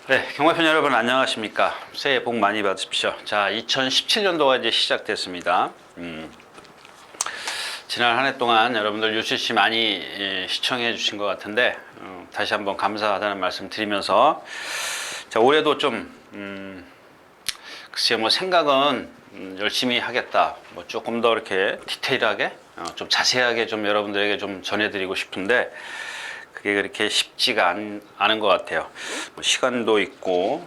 네, 경마편 여러분 안녕하십니까? 새해 복 많이 받으십시오. 자, 2017년도가 이제 시작됐습니다. 지난 한 해 동안 여러분들 UCC 많이 시청해 주신 것 같은데 다시 한번 감사하다는 말씀 드리면서 자, 올해도 좀 글쎄요, 뭐 생각은 열심히 하겠다. 뭐 조금 더 이렇게 디테일하게 좀 자세하게 좀 여러분들에게 좀 전해드리고 싶은데 그게 그렇게 쉽지가 않은 것 같아요. 뭐 시간도 있고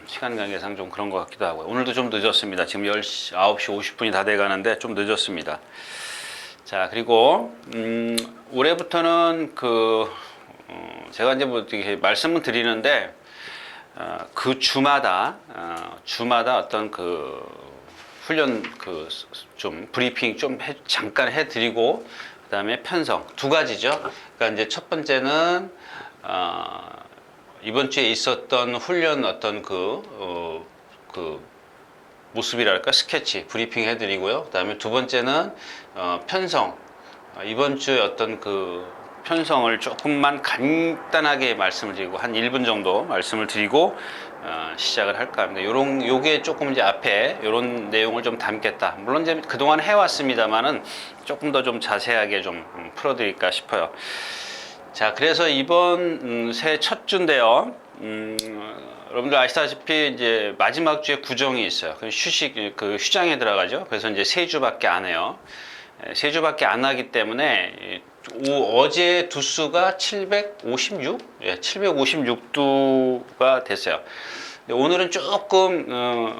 시간 관계상 좀 그런 것 같기도 하고요. 오늘도 좀 늦었습니다. 지금 9시 50분이 다 돼가는데 좀 늦었습니다. 자, 그리고 올해부터는 제가 이제 뭐 이렇게 말씀을 드리는데 그 주마다 어떤 훈련 좀 브리핑 좀 잠깐 해드리고 그다음에 편성 두 가지죠. 그러니까 이제 첫 번째는 이번 주에 있었던 훈련 어떤 모습이랄까 스케치 브리핑 해드리고요. 그다음에 두 번째는 편성 이번 주에 어떤 편성을 조금만 간단하게 말씀을 드리고 한 1분 정도 말씀을 드리고 시작을 할까 합니다. 요게 조금 이제 앞에 요런 내용을 좀 담겠다. 물론 이제 그동안 해왔습니다만은 조금 더 좀 자세하게 좀 풀어드릴까 싶어요. 자, 그래서 이번 새해 첫 주인데요. 여러분들 아시다시피 이제 마지막 주에 구정이 있어요. 휴장에 들어가죠. 그래서 이제 세 주밖에 안 해요. 세 주밖에 안 하기 때문에 어제 두수가 756? 예, 756두가 됐어요. 오늘은 조금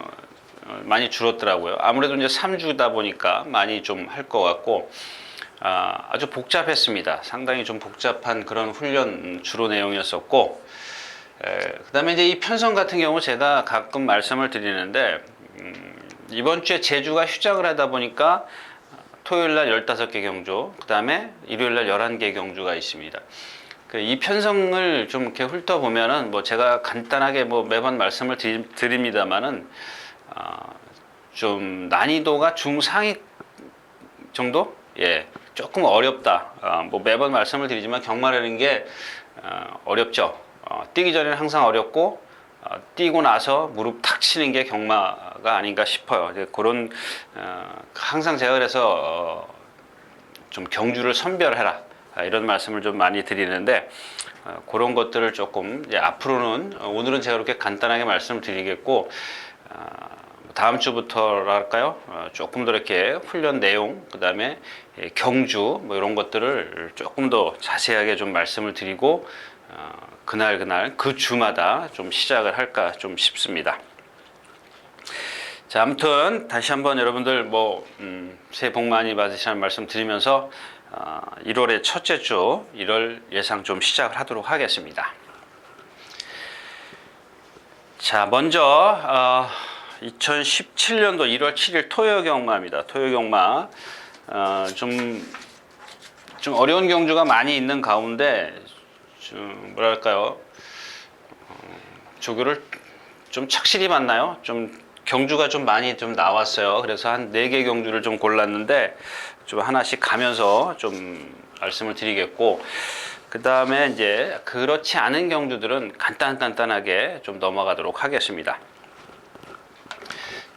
많이 줄었더라고요. 아무래도 이제 3주다 보니까 많이 좀 할 것 같고 아주 복잡했습니다. 상당히 좀 복잡한 그런 훈련 주로 내용이었었고 그 다음에 이제 이 편성 같은 경우 제가 가끔 말씀을 드리는데 이번 주에 제주가 휴장을 하다 보니까 토요일날 15개 경주, 그 다음에 일요일날 11개 경주가 있습니다. 이 편성을 좀 이렇게 훑어보면은 뭐 제가 간단하게 뭐 매번 말씀을 드립니다만은 좀 난이도가 중상위 정도? 예, 조금 어렵다. 뭐 매번 말씀을 드리지만 경마라는 게 어렵죠. 뛰기 전에는 항상 어렵고 뛰고 나서 무릎 탁 치는 게 경마가 아닌가 싶어요. 그런 항상 제가 그래서 좀 경주를 선별해라 이런 말씀을 좀 많이 드리는데 그런 것들을 조금 이제 앞으로는 오늘은 제가 그렇게 간단하게 말씀을 드리겠고 다음 주부터랄까요? 조금 더 이렇게 훈련 내용, 그 다음에 경주 뭐 이런 것들을 조금 더 자세하게 좀 말씀을 드리고 그날 그 주마다 좀 시작을 할까 좀 싶습니다. 자, 아무튼 다시 한번 여러분들 새해 복 많이 받으시라는 말씀 드리면서 1월의 첫째 주 1월 예상 좀 시작을 하도록 하겠습니다. 자, 먼저 2017년도 1월 7일 토요 경마입니다. 토요 경마 좀 어려운 경주가 많이 있는 가운데 좀 뭐랄까요, 조교를 좀 착실히 봤나요? 좀 경주가 좀 많이 좀 나왔어요. 그래서 한 4개 경주를 좀 골랐는데 좀 하나씩 가면서 좀 말씀을 드리겠고 그 다음에 이제 그렇지 않은 경주들은 간단하게 좀 넘어가도록 하겠습니다.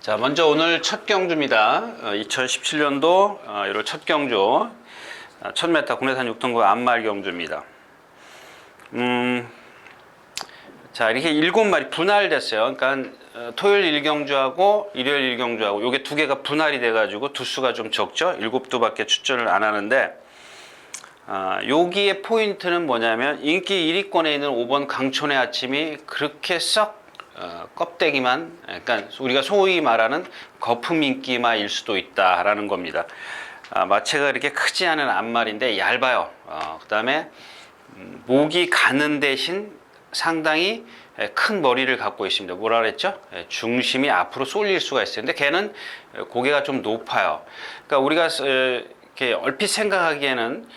자, 먼저 오늘 첫 경주입니다. 2017년도 1월 첫 경주 1000m 국내산 6등급 암말 경주입니다. 자, 이렇게 7마리 분할됐어요. 그러니까 토요일 1경주하고 일요일 1경주하고 요게 두 개가 분할이 돼가지고 두수가 좀 적죠. 7두밖에 출전을 안 하는데 여기에 포인트는 뭐냐면 인기 1위권에 있는 5번 강촌의 아침이 그렇게 썩 껍데기만, 그러니까 우리가 소위 말하는 거품 인기마일 수도 있다라는 겁니다. 마체가 이렇게 크지 않은 앞말인데 얇아요. 그 다음에 목이 가는 대신 상당히 큰 머리를 갖고 있습니다. 뭐라 그랬죠? 중심이 앞으로 쏠릴 수가 있어요. 근데 걔는 고개가 좀 높아요. 그러니까 우리가 이렇게 얼핏 생각하기에는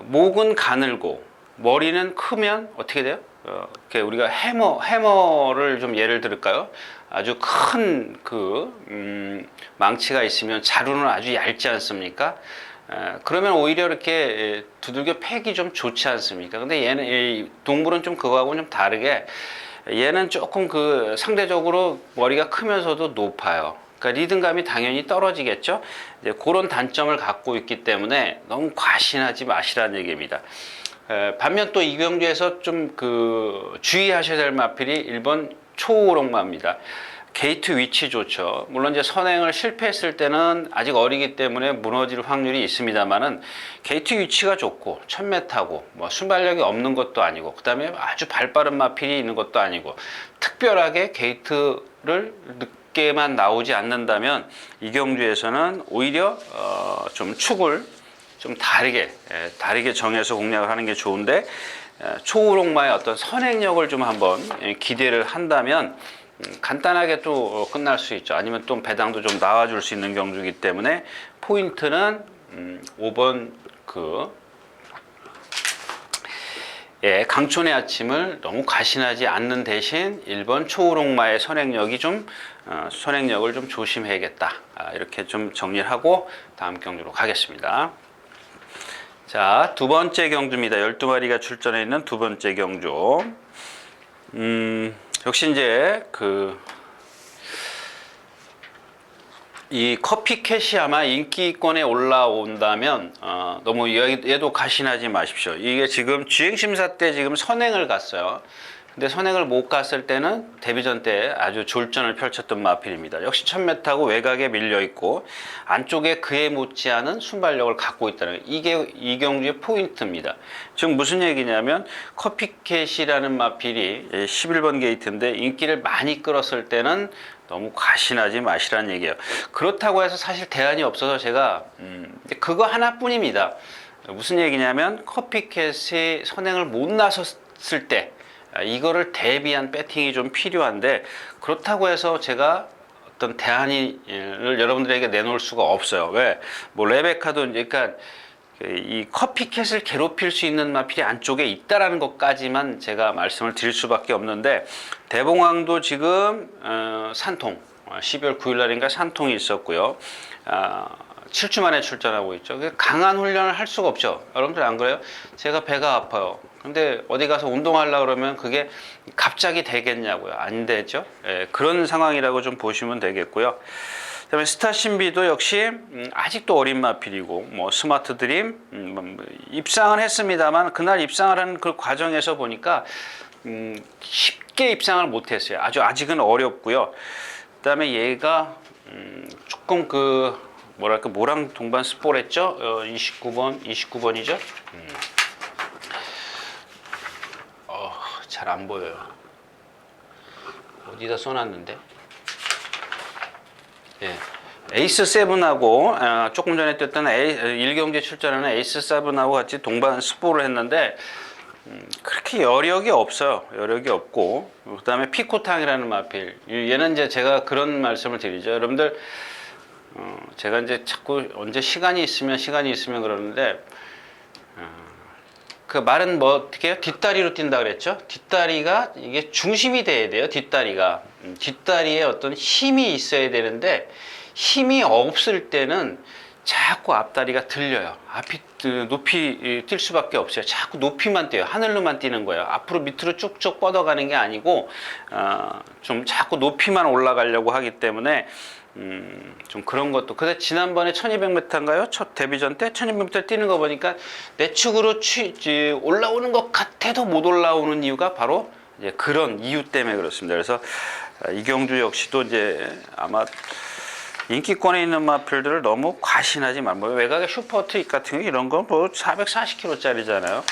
목은 가늘고 머리는 크면 어떻게 돼요? 이렇게 우리가 해머를 좀 예를 들을까요? 아주 큰 망치가 있으면 자루는 아주 얇지 않습니까? 그러면 오히려 이렇게 두들겨 패기 좀 좋지 않습니까? 근데 얘는, 이 동물은 좀 그거하고는 좀 다르게 얘는 조금 그 상대적으로 머리가 크면서도 높아요. 그러니까 리듬감이 당연히 떨어지겠죠. 이제 그런 단점을 갖고 있기 때문에 너무 과신하지 마시라는 얘기입니다. 반면 또 이경주에서 좀 그 주의하셔야 될 마필이 1번 초우롱마입니다. 게이트 위치 좋죠. 물론 이제 선행을 실패했을 때는 아직 어리기 때문에 무너질 확률이 있습니다만은 게이트 위치가 좋고 1000m고 뭐 순발력이 없는 것도 아니고 그다음에 아주 발빠른 마필이 있는 것도 아니고 특별하게 게이트를 늦게만 나오지 않는다면 이경주에서는 오히려 좀 축을 좀 다르게 정해서 공략을 하는 게 좋은데 초우롱마의 어떤 선행력을 좀 한번 기대를 한다면 간단하게 또 끝날 수 있죠. 아니면 또 배당도 좀 나와줄 수 있는 경주이기 때문에 포인트는 5번 강촌의 아침을 너무 과신하지 않는 대신 1번 초우롱마의 선행력을 좀 조심해야겠다. 이렇게 좀 정리를 하고 다음 경주로 가겠습니다. 자, 두 번째 경주입니다. 12마리가 출전해 있는 두 번째 경주. 역시 이제 이 커피캣이 아마 인기권에 올라온다면 너무 얘도 가신하지 마십시오. 이게 지금 주행심사 때 지금 선행을 갔어요. 근데 선행을 못 갔을 때는 데뷔전 때 아주 졸전을 펼쳤던 마필입니다. 역시 1000m고 외곽에 밀려 있고 안쪽에 그에 못지않은 순발력을 갖고 있다는 이게 이 경주의 포인트입니다. 지금 무슨 얘기냐면 커피캣이라는 마필이 11번 게이트인데 인기를 많이 끌었을 때는 너무 과신하지 마시라는 얘기예요. 그렇다고 해서 사실 대안이 없어서 제가 그거 하나뿐입니다. 무슨 얘기냐면 커피캣이 선행을 못 나섰을 때 이거를 대비한 배팅이 좀 필요한데 그렇다고 해서 제가 어떤 대안을 여러분들에게 내놓을 수가 없어요. 왜? 뭐 레베카도 그러니까 이 커피캣을 괴롭힐 수 있는 마필이 안쪽에 있다라는 것까지만 제가 말씀을 드릴 수밖에 없는데 대봉왕도 지금 산통 12월 9일 날인가 산통이 있었고요. 7주 만에 출전하고 있죠. 강한 훈련을 할 수가 없죠. 여러분들 안 그래요? 제가 배가 아파요. 근데 어디 가서 운동하려고 그러면 그게 갑자기 되겠냐고요. 안 되죠. 그런 상황이라고 좀 보시면 되겠고요. 그다음에 스타신비도 역시 아직도 어린 마필이고 뭐 스마트 드림 입상을 했습니다만 그날 입상을 하는 그 과정에서 보니까 쉽게 입상을 못했어요. 아직은 어렵고요. 그다음에 얘가 조금 뭐랄까 모랑 동반 스포랬죠. 29번이죠. 잘 안 보여요. 어디다 써놨는데? 예. 에이스 7하고 조금 전에 뛰었던 일경주에 출전하는 에이스 7하고 같이 동반 스포를 했는데 그렇게 여력이 없어요. 여력이 없고 그 다음에 피코탕이라는 마필 얘는 이제 제가 그런 말씀을 드리죠. 여러분들 제가 이제 자꾸 언제 시간이 있으면 그러는데 그 말은 뭐 어떻게 해요? 뒷다리로 뛴다 그랬죠? 뒷다리가 이게 중심이 돼야 돼요. 뒷다리에 어떤 힘이 있어야 되는데 힘이 없을 때는 자꾸 앞다리가 들려요. 앞이 높이 뛸 수밖에 없어요. 자꾸 높이만 뛰어요. 하늘로만 뛰는 거예요. 앞으로 밑으로 쭉쭉 뻗어가는 게 아니고 좀 자꾸 높이만 올라가려고 하기 때문에 좀 그런 것도. 근데 지난번에 1200m인가요? 첫 데뷔전 때 1200m 뛰는 거 보니까 내축으로 올라오는 것 같아도 못 올라오는 이유가 바로 이제 그런 이유 때문에 그렇습니다. 그래서 이경주 역시도 이제 아마 인기권에 있는 마필들을 너무 과신하지 말고 외곽에 슈퍼트릭 같은 거 이런 건 뭐 440kg짜리잖아요.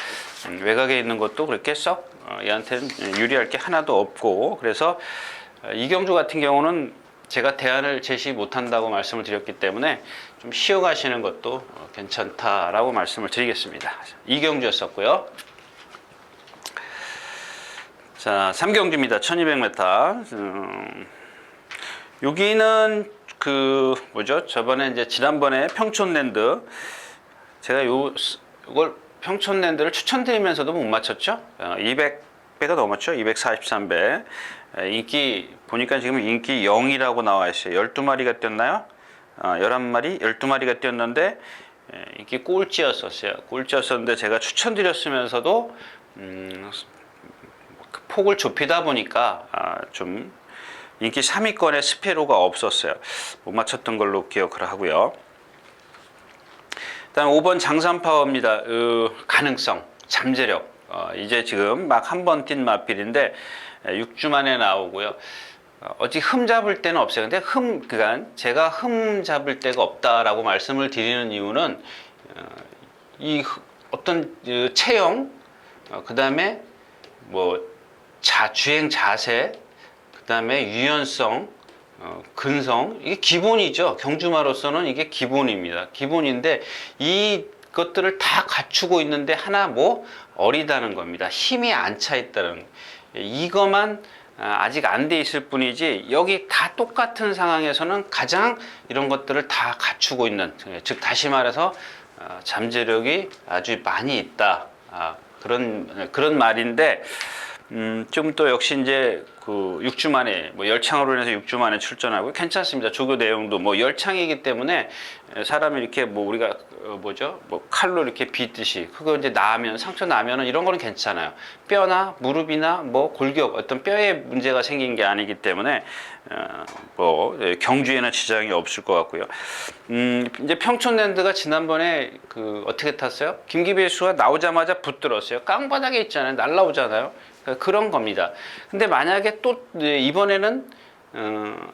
외곽에 있는 것도 그렇게 썩 얘한테는 유리할 게 하나도 없고 그래서 이경주 같은 경우는 제가 대안을 제시 못한다고 말씀을 드렸기 때문에 좀 쉬어가시는 것도 괜찮다라고 말씀을 드리겠습니다. 이경주였었고요. 자, 3경주입니다. 1200m. 여기는 저번에 이제 지난번에 평촌랜드 제가 이걸 평촌랜드를 추천드리면서도 못 맞췄죠. 200배가 넘었죠. 243배. 인기 보니까 지금 인기 0이라고 나와 있어요. 12마리가 뛰었나요? 11마리, 12마리가 뛰었는데 인기 꼴찌였었어요. 꼴찌였었는데 제가 추천드렸으면서도 폭을 좁히다 보니까 좀 인기 3위권에 스페로가 없었어요. 못 맞췄던 걸로 기억을 하고요. 다음 5번 장산파워입니다. 가능성, 잠재력. 이제 지금 막 한 번 뛴 마필인데 6주 만에 나오고요. 어찌 흠 잡을 때는 없어요. 근데 그러니까 제가 흠 잡을 데가 없다라고 말씀을 드리는 이유는 이 어떤 체형, 그 다음에 뭐 주행 자세, 그 다음에 유연성, 근성, 이게 기본이죠. 경주마로서는 이게 기본입니다. 기본인데 이것들을 다 갖추고 있는데 하나 뭐 어리다는 겁니다. 힘이 안 차 있다는, 이거만 아직 안 돼 있을 뿐이지 여기 다 똑같은 상황에서는 가장 이런 것들을 다 갖추고 있는, 즉 다시 말해서 잠재력이 아주 많이 있다, 그런 말인데, 좀 또 역시 이제 그 6주 만에 뭐 열창으로 인해서 6주 만에 출전하고 괜찮습니다. 조교 내용도 뭐 열창이기 때문에 사람이 이렇게 뭐 우리가 뭐죠, 뭐 칼로 이렇게 빗듯이 그거 이제 나면, 상처 나면은 이런 거는 괜찮아요. 뼈나 무릎이나 뭐 골격, 어떤 뼈에 문제가 생긴 게 아니기 때문에 뭐 경주에는 지장이 없을 것 같고요. 이제 평촌랜드가 지난번에 그 어떻게 탔어요? 김기배수가 나오자마자 붙들었어요. 깡바닥에 있잖아요. 날라오잖아요. 그런 겁니다. 근데 만약에 또 이번에는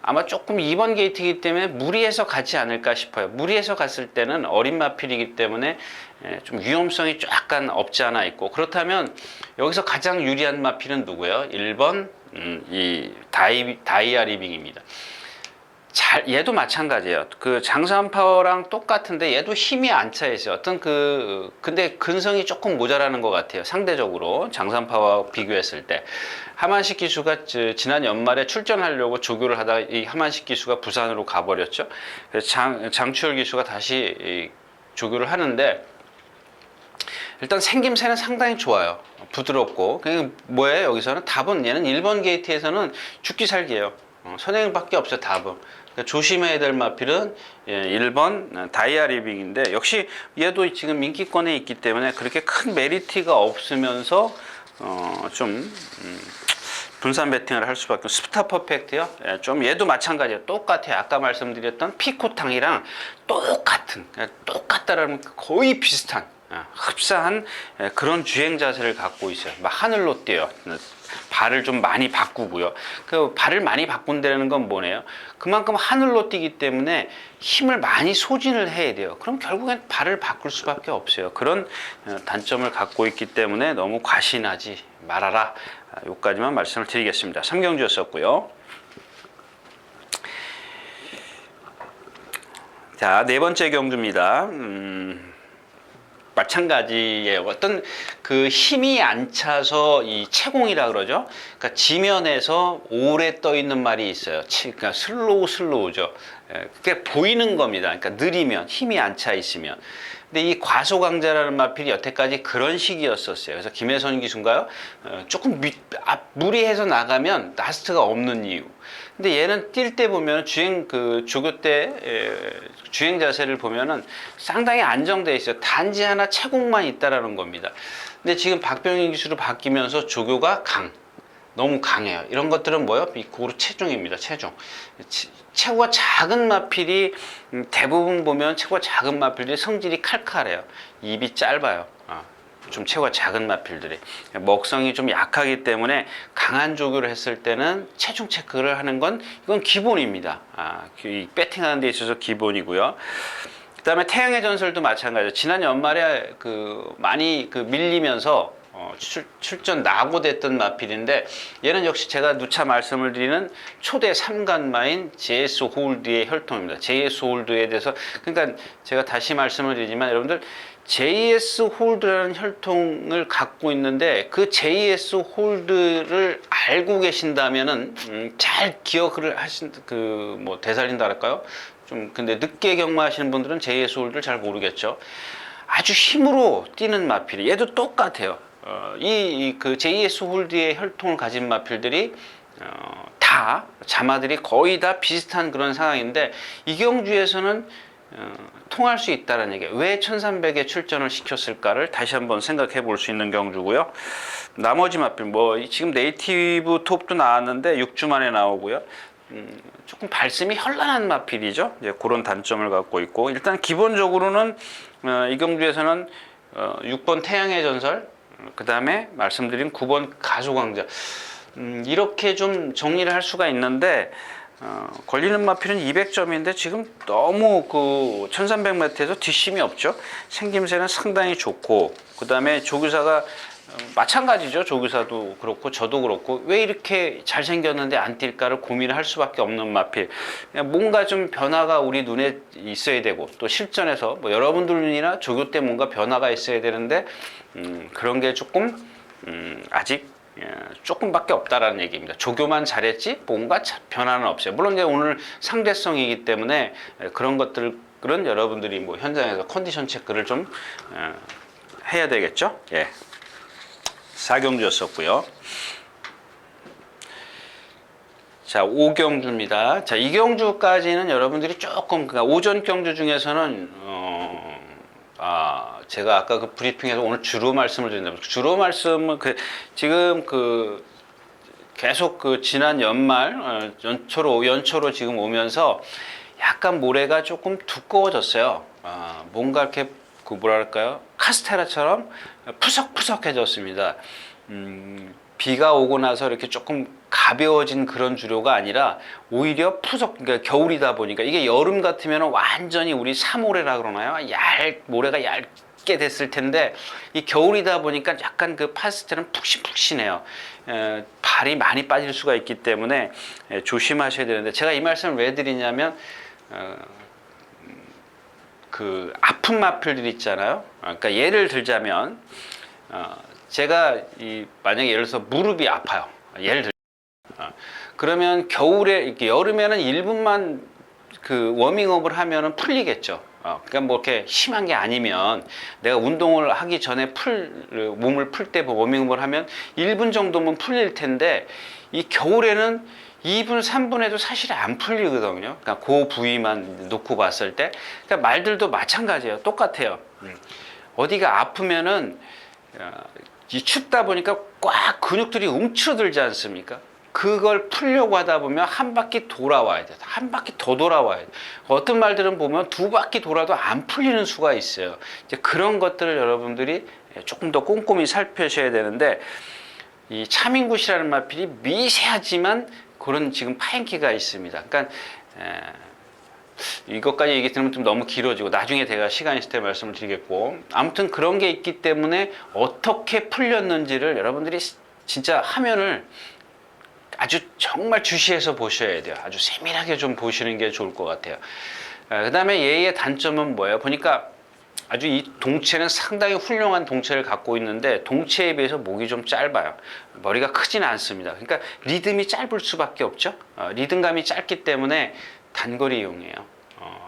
아마 조금 2번 게이트이기 때문에 무리해서 가지 않을까 싶어요. 무리해서 갔을 때는 어린 마필이기 때문에 좀 위험성이 약간 없지 않아 있고, 그렇다면 여기서 가장 유리한 마필은 누구예요? 1번 이 다이아 리빙입니다. 얘도 마찬가지예요. 그 장산파워랑 똑같은데 얘도 힘이 안 차 있어요. 근데 근성이 조금 모자라는 것 같아요. 상대적으로 장산파워와 비교했을 때. 하만식 기수가 지난 연말에 출전하려고 조교를 하다가 이 하만식 기수가 부산으로 가버렸죠. 그래서 장추열 기수가 다시 조교를 하는데, 일단 생김새는 상당히 좋아요. 부드럽고. 그게 뭐예요? 여기서는 답은, 얘는 1번 게이트에서는 죽기 살기예요. 선행밖에 없어요. 답은. 그러니까 조심해야 될 마필은 1번 다이아 리빙인데, 역시 얘도 지금 인기권에 있기 때문에 그렇게 큰 메리트가 없으면서 좀 분산 베팅을 할 수밖에 없고, 스타 퍼펙트요. 좀 얘도 마찬가지예요. 똑같아요. 아까 말씀드렸던 피코탕이랑 똑같다라는, 거의 비슷한, 흡사한 그런 주행 자세를 갖고 있어요. 막 하늘로 뛰어요. 발을 좀 많이 바꾸고요. 그 발을 많이 바꾼다는 건 뭐네요? 그만큼 하늘로 뛰기 때문에 힘을 많이 소진을 해야 돼요. 그럼 결국엔 발을 바꿀 수밖에 없어요. 그런 단점을 갖고 있기 때문에 너무 과신하지 말아라. 여기까지만 말씀을 드리겠습니다. 3경주였었고요. 자, 네 번째 경주입니다. 마찬가지의 어떤 그 힘이 안 차서 이 채공이라 그러죠. 그러니까 지면에서 오래 떠 있는 말이 있어요. 그러니까 슬로우죠. 그게 보이는 겁니다. 그러니까 느리면, 힘이 안 차 있으면. 근데 이 과소강자라는 마필이 여태까지 그런 식이었었어요. 그래서 김혜선 기수인가요? 조금 무리해서 나가면 라스트가 없는 이유. 근데 얘는 뛸 때 보면 조교 때 주행 자세를 보면은 상당히 안정돼 있어요. 단지 하나 채공만 있다라는 겁니다. 근데 지금 박병인 기수로 바뀌면서 조교가 너무 강해요. 이런 것들은 뭐예요? 고루 체중입니다. 체구가 작은 마필이 대부분 보면 체구가 작은 마필들이 성질이 칼칼해요. 입이 짧아요. 좀 체구가 작은 마필들이 먹성이 좀 약하기 때문에 강한 조교를 했을 때는 체중 체크를 하는 건 이건 기본입니다. 배팅하는 데 있어서 기본이고요. 그다음에 태양의 전설도 마찬가지예요. 지난 연말에 많이 밀리면서 출전 낙오됐던 마필인데, 얘는 역시 제가 누차 말씀을 드리는 초대 3간마인 JS 홀드의 혈통입니다. JS 홀드에 대해서, 그러니까 제가 다시 말씀을 드리지만 여러분들 JS 홀드라는 혈통을 갖고 있는데, 그 JS 홀드를 알고 계신다면은 잘 기억을 되살린다 할까요? 좀 근데 늦게 경마하시는 분들은 JS 홀드를 잘 모르겠죠. 아주 힘으로 뛰는 마필이, 얘도 똑같아요. 그 JS 홀드의 혈통을 가진 마필들이 다 자마들이 거의 다 비슷한 그런 상황인데, 이 경주에서는 통할 수 있다는 얘기예요. 왜 1300에 출전을 시켰을까를 다시 한번 생각해 볼 수 있는 경주고요. 나머지 마필 뭐 지금 네이티브 톱도 나왔는데 6주 만에 나오고요. 조금 발심이 현란한 마필이죠. 이제 그런 단점을 갖고 있고, 일단 기본적으로는 이 경주에서는 6번 태양의 전설, 그 다음에 말씀드린 9번 가수광자, 이렇게 좀 정리를 할 수가 있는데, 걸리는 마필은 200점인데 지금 너무 그 1300m에서 뒷심이 없죠. 생김새는 상당히 좋고, 그 다음에 조교사가 마찬가지죠. 조교사도 그렇고 저도 그렇고 왜 이렇게 잘생겼는데 안 뛸까를 고민을 할 수밖에 없는 마필. 뭔가 좀 변화가 우리 눈에 있어야 되고, 또 실전에서 뭐 여러분들 눈이나 조교 때 뭔가 변화가 있어야 되는데 그런 게 조금 아직 조금밖에 없다라는 얘기입니다. 조교만 잘했지 뭔가 변화는 없어요. 물론 이제 오늘 상대성이기 때문에 그런 것들은 여러분들이 뭐 현장에서 컨디션 체크를 좀 해야 되겠죠. 예. 4경주였었고요. 자, 5경주입니다. 자, 2경주까지는 여러분들이 조금, 그러니까 오전 경주 중에서는 제가 아까 그 브리핑에서 오늘 주로 말씀을 드린다면, 주로 말씀은 지금 계속 지난 연말 연초로 지금 오면서 약간 모래가 조금 두꺼워졌어요. 뭔가 이렇게 뭐랄까요, 카스테라처럼 푸석푸석해졌습니다. 비가 오고 나서 이렇게 조금 가벼워진 그런 주류가 아니라 오히려 그러니까 겨울이다 보니까, 이게 여름 같으면 완전히 우리 사모래라 그러나요? 모래가 얇게 됐을 텐데, 이 겨울이다 보니까 약간 그 파스텔은 푹신푹신해요. 발이 많이 빠질 수가 있기 때문에 조심하셔야 되는데, 제가 이 말씀을 왜 드리냐면 그 아픈 마필들 있잖아요. 그러니까 예를 들자면 제가 만약에 예를 들어서 무릎이 아파요. 그러면 겨울에 이렇게 여름에는 1분만 그 워밍업을 하면은 풀리겠죠. 그러니까 뭐 이렇게 심한 게 아니면, 내가 운동을 하기 전에 몸을 풀 때 워밍업을 하면 1분 정도면 풀릴 텐데, 이 겨울에는 2분, 3분에도 사실 안 풀리거든요. 그러니까 그 부위만 놓고 봤을 때. 그러니까 말들도 마찬가지예요. 똑같아요. 어디가 아프면은 춥다 보니까 꽉 근육들이 움츠러들지 않습니까? 그걸 풀려고 하다 보면 한 바퀴 돌아와야 돼. 한 바퀴 더 돌아와야 돼. 어떤 말들은 보면 2바퀴 돌아도 안 풀리는 수가 있어요. 이제 그런 것들을 여러분들이 조금 더 꼼꼼히 살펴셔야 되는데, 이 차민굿이라는 마필이 미세하지만 그런 지금 파인기가 있습니다. 그러니까 이것까지 얘기 들으면 좀 너무 길어지고 나중에 제가 시간 있을 때 말씀을 드리겠고, 아무튼 그런 게 있기 때문에 어떻게 풀렸는지를 여러분들이 진짜 화면을 아주 정말 주시해서 보셔야 돼요. 아주 세밀하게 좀 보시는 게 좋을 것 같아요. 그 다음에 얘의 단점은 뭐예요? 보니까 아주 이 동체는 상당히 훌륭한 동체를 갖고 있는데, 동체에 비해서 목이 좀 짧아요. 머리가 크지는 않습니다. 그러니까 리듬이 짧을 수밖에 없죠. 리듬감이 짧기 때문에 단거리용이에요.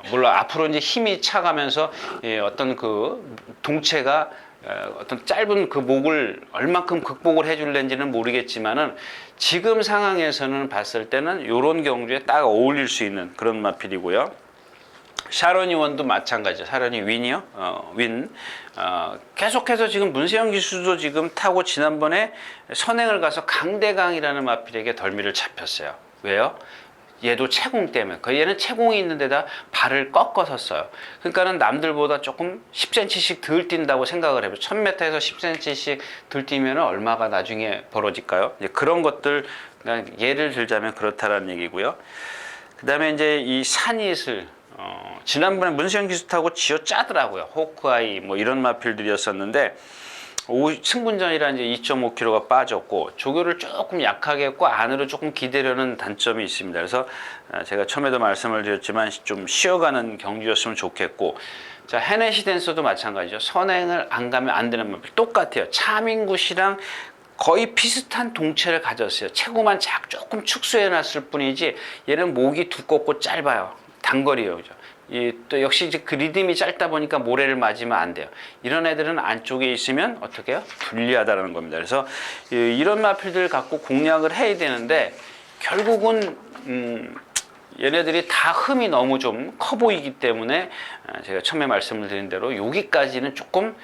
물론 앞으로 이제 힘이 차가면서 어떤 그 동체가 어떤 짧은 그 목을 얼만큼 극복을 해줄는지는 모르겠지만은, 지금 상황에서는 봤을 때는 이런 경주에 딱 어울릴 수 있는 그런 마필이고요. 샤러니 원도 마찬가지죠. 샤러니 윈이요. 윈. 계속해서 지금 문세영 기수도 지금 타고 지난번에 선행을 가서 강대강이라는 마필에게 덜미를 잡혔어요. 왜요? 얘도 채공 때문에. 얘는 채공이 있는 데다 발을 꺾어서 써요. 그러니까는 남들보다 조금 10cm씩 덜 뛴다고 생각을 해요. 1000m에서 10cm씩 덜 뛰면 얼마가 나중에 벌어질까요? 이제 그런 것들, 예를 들자면 그렇다라는 얘기고요. 그 다음에 이제 이 산이슬, 지난번에 문세영 기수 타고 쥐어 짜더라고요. 호크아이 뭐 이런 마필들이었었는데, 승분전이라 이제 2.5kg가 빠졌고, 조교를 조금 약하게 했고 안으로 조금 기대려는 단점이 있습니다. 그래서 제가 처음에도 말씀을 드렸지만 좀 쉬어가는 경주였으면 좋겠고, 자, 헤네시 댄서도 마찬가지죠. 선행을 안 가면 안 되는 마필 똑같아요. 차민굿이랑 거의 비슷한 동체를 가졌어요. 체구만 조금 축소해 놨을 뿐이지, 얘는 목이 두껍고 짧아요. 단거리예요. 또 역시 이제 그 리듬이 짧다 보니까 모래를 맞으면 안 돼요. 이런 애들은 안쪽에 있으면 어떻게 해요? 불리하다는 겁니다. 그래서 이런 마필들을 갖고 공략을 해야 되는데, 결국은 얘네들이 다 흠이 너무 좀 커 보이기 때문에 제가 처음에 말씀을 드린 대로 여기까지는 조금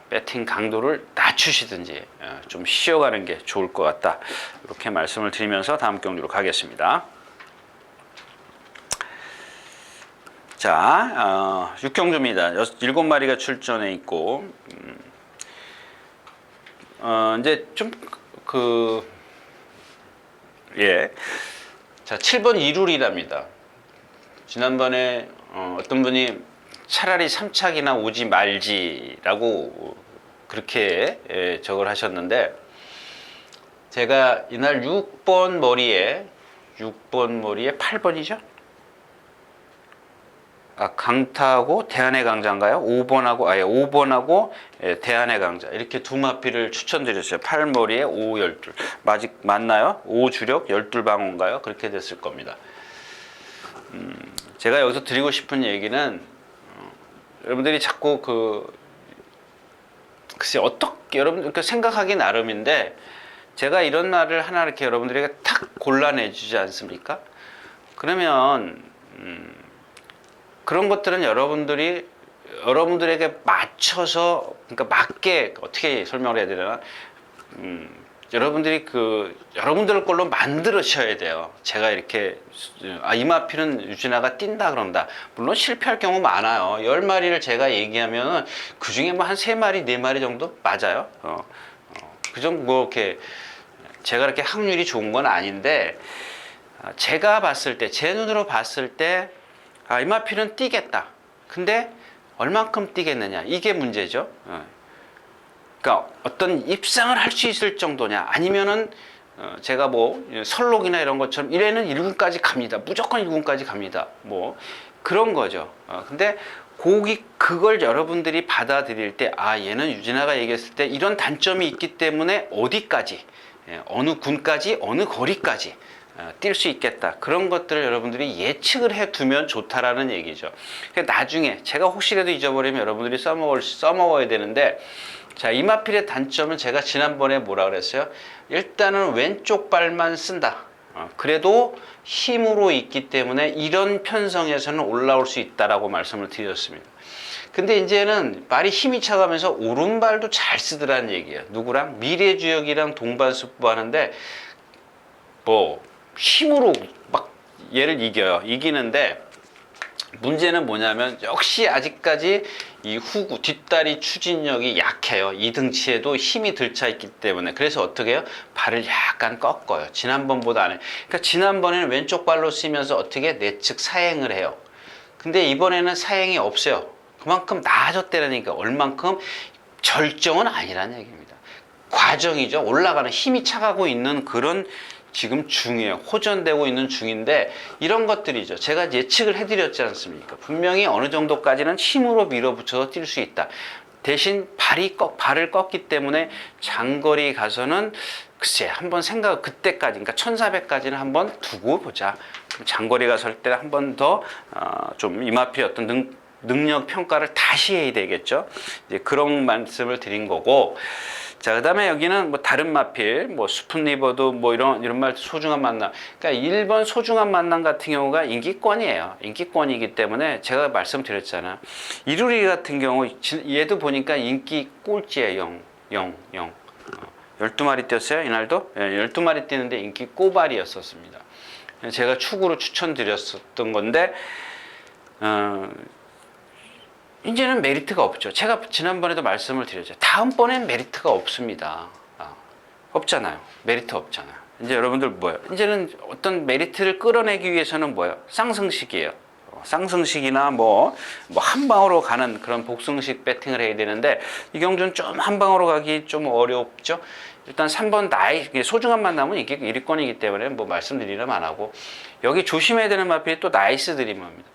배팅 강도를 낮추시든지 좀 쉬어가는 게 좋을 것 같다. 이렇게 말씀을 드리면서 다음 경주로 가겠습니다. 자, 6경주입니다. 7마리가 출전해 있고 이제 좀 자, 7번 이룰이랍니다. 지난번에 어떤 분이 차라리 3착이나 오지 말지라고 그렇게 적을 하셨는데, 제가 이날 6번 머리에 8번이죠? 강타하고 대한의 강자인가요? 5번하고 대한의 강자, 이렇게 두 마피를 추천드렸어요. 8머리에 5, 12 맞나요? 5 주력 12방어인가요? 그렇게 됐을 겁니다. 제가 여기서 드리고 싶은 얘기는 여러분들이 자꾸 글쎄 어떻게 여러분들 생각하기 나름인데, 제가 이런 날을 하나 이렇게 여러분들에게 탁 골라내 주지 않습니까? 그러면 그런 것들은 여러분들에게 맞춰서, 그러니까 맞게, 어떻게 설명을 해야 되나, 여러분들이 여러분들 걸로 만들으셔야 돼요. 제가 이렇게 이 마피는 유진아가 뛴다 그런다. 물론 실패할 경우 많아요. 10마리를 제가 얘기하면 그 중에 뭐 한 3마리, 4마리 정도 맞아요. 그 정도 뭐 이렇게 제가 이렇게 확률이 좋은 건 아닌데, 제가 봤을 때, 제 눈으로 봤을 때 이 마피는 뛰겠다. 근데 얼만큼 뛰겠느냐, 이게 문제죠. 그러니까 어떤 입상을 할 수 있을 정도냐, 아니면은 제가 뭐 설록이나 이런 것처럼 이래는 1군까지 갑니다, 무조건 1군까지 갑니다, 뭐 그런 거죠. 근데 그걸 여러분들이 받아들일 때, 얘는 유진아가 얘기했을 때 이런 단점이 있기 때문에 어디까지, 어느 군까지, 어느 거리까지 뛸 수 있겠다, 그런 것들을 여러분들이 예측을 해 두면 좋다라는 얘기죠. 나중에 제가 혹시라도 잊어버리면 여러분들이 써먹어야 되는데, 자, 이마필의 단점은 제가 지난번에 뭐라 그랬어요? 일단은 왼쪽 발만 쓴다. 그래도 힘으로 있기 때문에 이런 편성에서는 올라올 수 있다라고 말씀을 드렸습니다. 근데 이제는 말이 힘이 차가면서 오른발도 잘 쓰더라는 얘기예요. 누구랑? 미래주역이랑 동반수부 하는데 뭐 힘으로 막 얘를 이기는데, 문제는 뭐냐면 역시 아직까지 이 후구 뒷다리 추진력이 약해요. 이 등치에도 힘이 들차 있기 때문에. 그래서 어떻게 해요? 발을 약간 꺾어요. 지난번보다 안 해요. 그러니까 지난번에는 왼쪽 발로 쓰면서 어떻게 내측 사행을 해요. 근데 이번에는 사행이 없어요. 그만큼 나아졌다니까. 얼만큼? 절정은 아니라는 얘기입니다. 과정이죠. 올라가는, 힘이 차가고 있는 그런 지금 중이에요. 호전되고 있는 중인데, 이런 것들이죠. 제가 예측을 해드렸지 않습니까? 분명히 어느 정도까지는 힘으로 밀어붙여서 뛸 수 있다. 대신 발을 꺾기 때문에 장거리 가서는 글쎄 한번 그때까지, 그러니까 1400까지는 한번 두고 보자. 장거리 가서 할 때 한 번 더 좀 이마피의 어떤 능력 평가를 다시 해야 되겠죠. 이제 그런 말씀을 드린 거고. 자, 그 다음에 여기는 뭐 다른 마필, 뭐 스푼리버도 뭐 이런 말, 소중한 만남. 그러니까 1번 소중한 만남 같은 경우가 인기권이에요. 인기권이기 때문에 제가 말씀드렸잖아. 이루리 같은 경우, 얘도 보니까 인기 꼴찌예요. 0. 12마리 뛰었어요, 이날도? 12마리 뛰는데 인기 꼬발이었었습니다. 제가 축으로 추천드렸었던 건데, 이제는 메리트가 없죠. 제가 지난번에도 말씀을 드렸죠. 다음번엔 메리트가 없습니다. 없잖아요. 메리트 없잖아요. 이제 여러분들 뭐예요? 이제는 어떤 메리트를 끌어내기 위해서는 뭐예요? 쌍승식이에요. 쌍승식이나 뭐 한 방으로 가는 그런 복승식 배팅을 해야 되는데, 이 경주는 좀 한 방으로 가기 좀 어렵죠. 일단 3번 소중한 만남은 이게 1위권이기 때문에 뭐 말씀드리려면 안 하고, 여기 조심해야 되는 마필이 또 나이스 드리머입니다.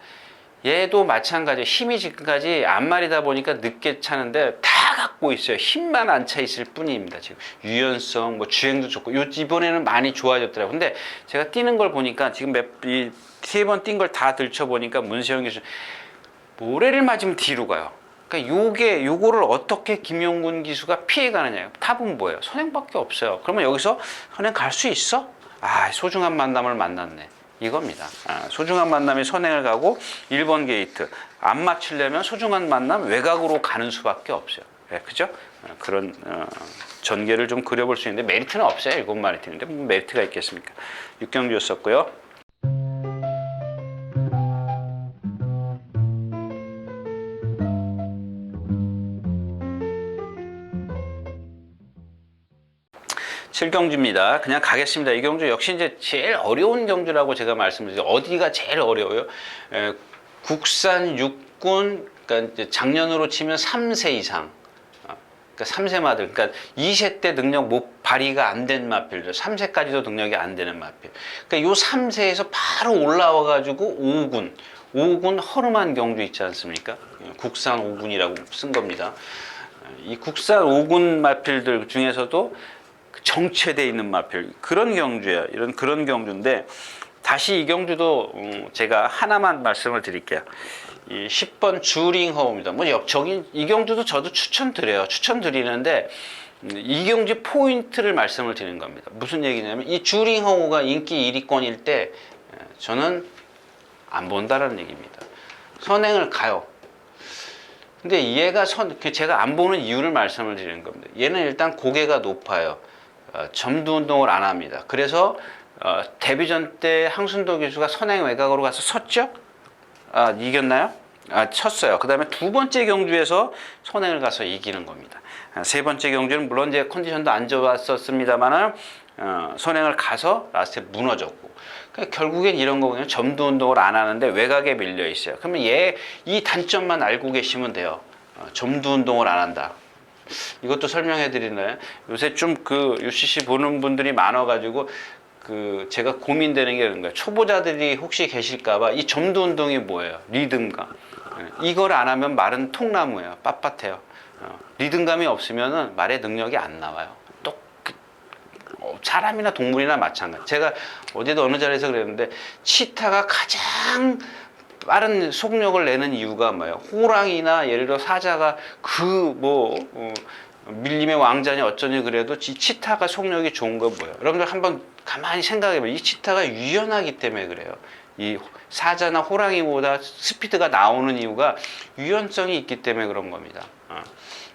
얘도 마찬가지예요. 힘이 지금까지 앞말이다 보니까 늦게 차는데 다 갖고 있어요. 힘만 안 차 있을 뿐입니다. 지금 유연성, 뭐 주행도 좋고, 이번에는 많이 좋아졌더라고요. 근데 제가 뛰는 걸 보니까 지금 3번 뛴 걸 다 들춰보니까 문세영 교수 모래를 맞으면 뒤로 가요. 그러니까 요거를 어떻게 김용군 기수가 피해가느냐. 답은 뭐예요? 선행밖에 없어요. 그러면 여기서 선행 갈 수 있어? 소중한 만남을 만났네. 이겁니다. 소중한 만남이 선행을 가고 1번 게이트 안 맞추려면 소중한 만남 외곽으로 가는 수밖에 없어요. 그죠? 그런 전개를 좀 그려볼 수 있는데 메리트는 없어요. 7마리 팀인데 뭐 메리트가 있겠습니까? 6경주였었고요. 칠경주입니다. 그냥 가겠습니다. 이 경주 역시 이제 제일 어려운 경주라고 제가 말씀드리죠. 어디가 제일 어려워요? 국산 육군, 그러니까 이제 작년으로 치면 3세 이상. 그러니까 3세 마들, 그러니까 2세 때 능력 발휘가 안 된 마필들, 3세까지도 능력이 안 되는 마필. 그러니까 요 3세에서 바로 올라와가지고 5군 허름한 경주 있지 않습니까? 국산 5군이라고 쓴 겁니다. 이 국산 5군 마필들 중에서도 정체되어 있는 마필 그런 경주예요. 그런 경주인데 다시 이 경주도 제가 하나만 말씀을 드릴게요. 이 10번 주링허우입니다. 뭐 역적인 이 경주도 저도 추천드리는데 이 경주 포인트를 말씀을 드리는 겁니다. 무슨 얘기냐면 이 주링허우가 인기 1위권일 때 저는 안 본다라는 얘기입니다. 선행을 가요. 근데 얘가 제가 안 보는 이유를 말씀을 드리는 겁니다. 얘는 일단 고개가 높아요. 점두 운동을 안 합니다. 그래서 데뷔전 때 항순도 기수가 선행 외곽으로 가서 섰죠? 이겼나요? 쳤어요. 그 다음에 두 번째 경주에서 선행을 가서 이기는 겁니다. 세 번째 경주는 물론 이제 컨디션도 안 좋았었습니다만은 선행을 가서 라스트에 무너졌고. 그러니까 결국엔 이런 거거든요. 점두 운동을 안 하는데 외곽에 밀려 있어요. 그러면 이 단점만 알고 계시면 돼요. 점두 운동을 안 한다. 이것도 설명해 드리나요? 요새 좀 UCC 보는 분들이 많아가지고 제가 고민되는 게 그런 거예요. 초보자들이 혹시 계실까봐 이 점두 운동이 뭐예요? 리듬감. 이걸 안 하면 말은 통나무예요. 빳빳해요. 리듬감이 없으면은 말의 능력이 안 나와요. 또 사람이나 동물이나 마찬가지. 제가 어제도 어느 자리에서 그랬는데 치타가 가장 빠른 속력을 내는 이유가 뭐예요? 호랑이나 예를 들어 사자가 밀림의 왕자니 어쩌니 그래도 치타가 속력이 좋은 거 뭐예요? 여러분들 한번 가만히 생각해봐요. 이 치타가 유연하기 때문에 그래요. 이 사자나 호랑이보다 스피드가 나오는 이유가 유연성이 있기 때문에 그런 겁니다.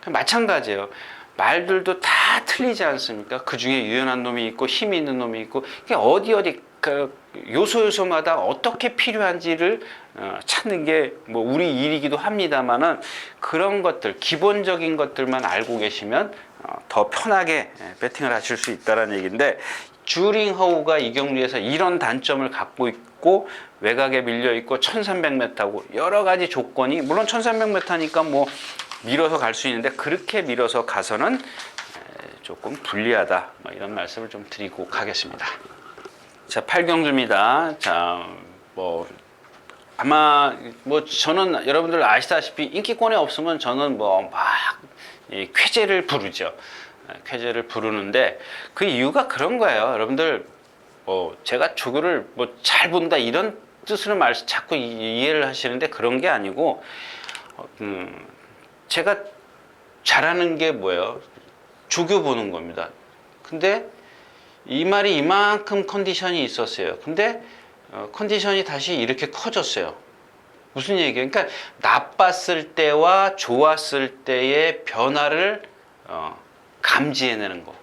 마찬가지예요. 말들도 다 틀리지 않습니까? 그 중에 유연한 놈이 있고 힘이 있는 놈이 있고 어디 요소마다 어떻게 필요한지를 찾는 게 뭐 우리 일이기도 합니다만은 그런 것들 기본적인 것들만 알고 계시면 더 편하게 배팅을 하실 수 있다는 얘기인데 주링허우가 이 경주에서 이런 단점을 갖고 있고 외곽에 밀려 있고 1300m고 여러 가지 조건이 물론 1300m니까 뭐 밀어서 갈 수 있는데 그렇게 밀어서 가서는 조금 불리하다 뭐 이런 말씀을 좀 드리고 가겠습니다. 자, 8경주입니다. 자, 아마 저는 여러분들 아시다시피 인기권에 없으면 저는 쾌재를 부르죠. 쾌재를 부르는데 그 이유가 그런 거예요. 여러분들 제가 조교를 잘 본다 이런 뜻으로 자꾸 이해를 하시는데 그런 게 아니고 제가 잘하는 게 뭐예요? 조교 보는 겁니다. 근데 이 말이 이만큼 컨디션이 있었어요. 근데 컨디션이 다시 이렇게 커졌어요. 무슨 얘기예요? 그러니까 나빴을 때와 좋았을 때의 변화를 감지해내는 거.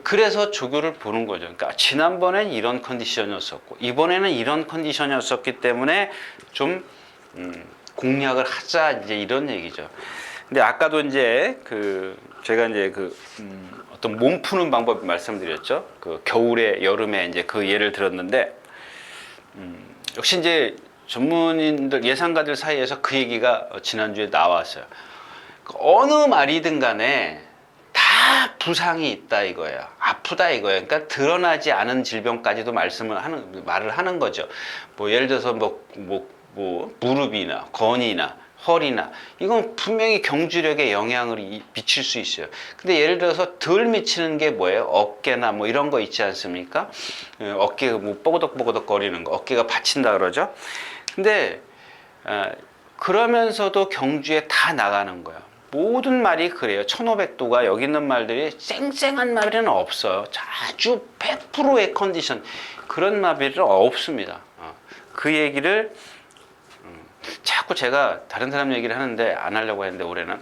그래서 조교를 보는 거죠. 그러니까 지난번엔 이런 컨디션이었었고 이번에는 이런 컨디션이었었기 때문에 좀 공략을 하자 이제 이런 얘기죠. 근데 아까도 이제 제가 이제 어떤 몸 푸는 방법 말씀드렸죠. 겨울에 여름에 이제 그 예를 들었는데 역시 이제 전문인들 예상가들 사이에서 그 얘기가 지난주에 나왔어요. 어느 말이든 간에 다 부상이 있다 이거예요. 아프다 이거예요. 그러니까 드러나지 않은 질병까지도 말을 하는 거죠. 예를 들어서 무릎이나 건이나 허리나 이건 분명히 경주력에 영향을 미칠 수 있어요. 근데 예를 들어서 덜 미치는 게 뭐예요? 어깨나 이런 거 있지 않습니까? 어깨가 뻐그덕뻐그덕 거리는 거, 어깨가 받친다 그러죠. 근데 그러면서도 경주에 다 나가는 거예요. 모든 말이 그래요. 1500도가 여기 있는 말들이 쌩쌩한 말은 없어요. 아주 100%의 컨디션 그런 마비는 없습니다. 그 얘기를 자꾸 제가 다른 사람 얘기를 하는데 안 하려고 했는데 올해는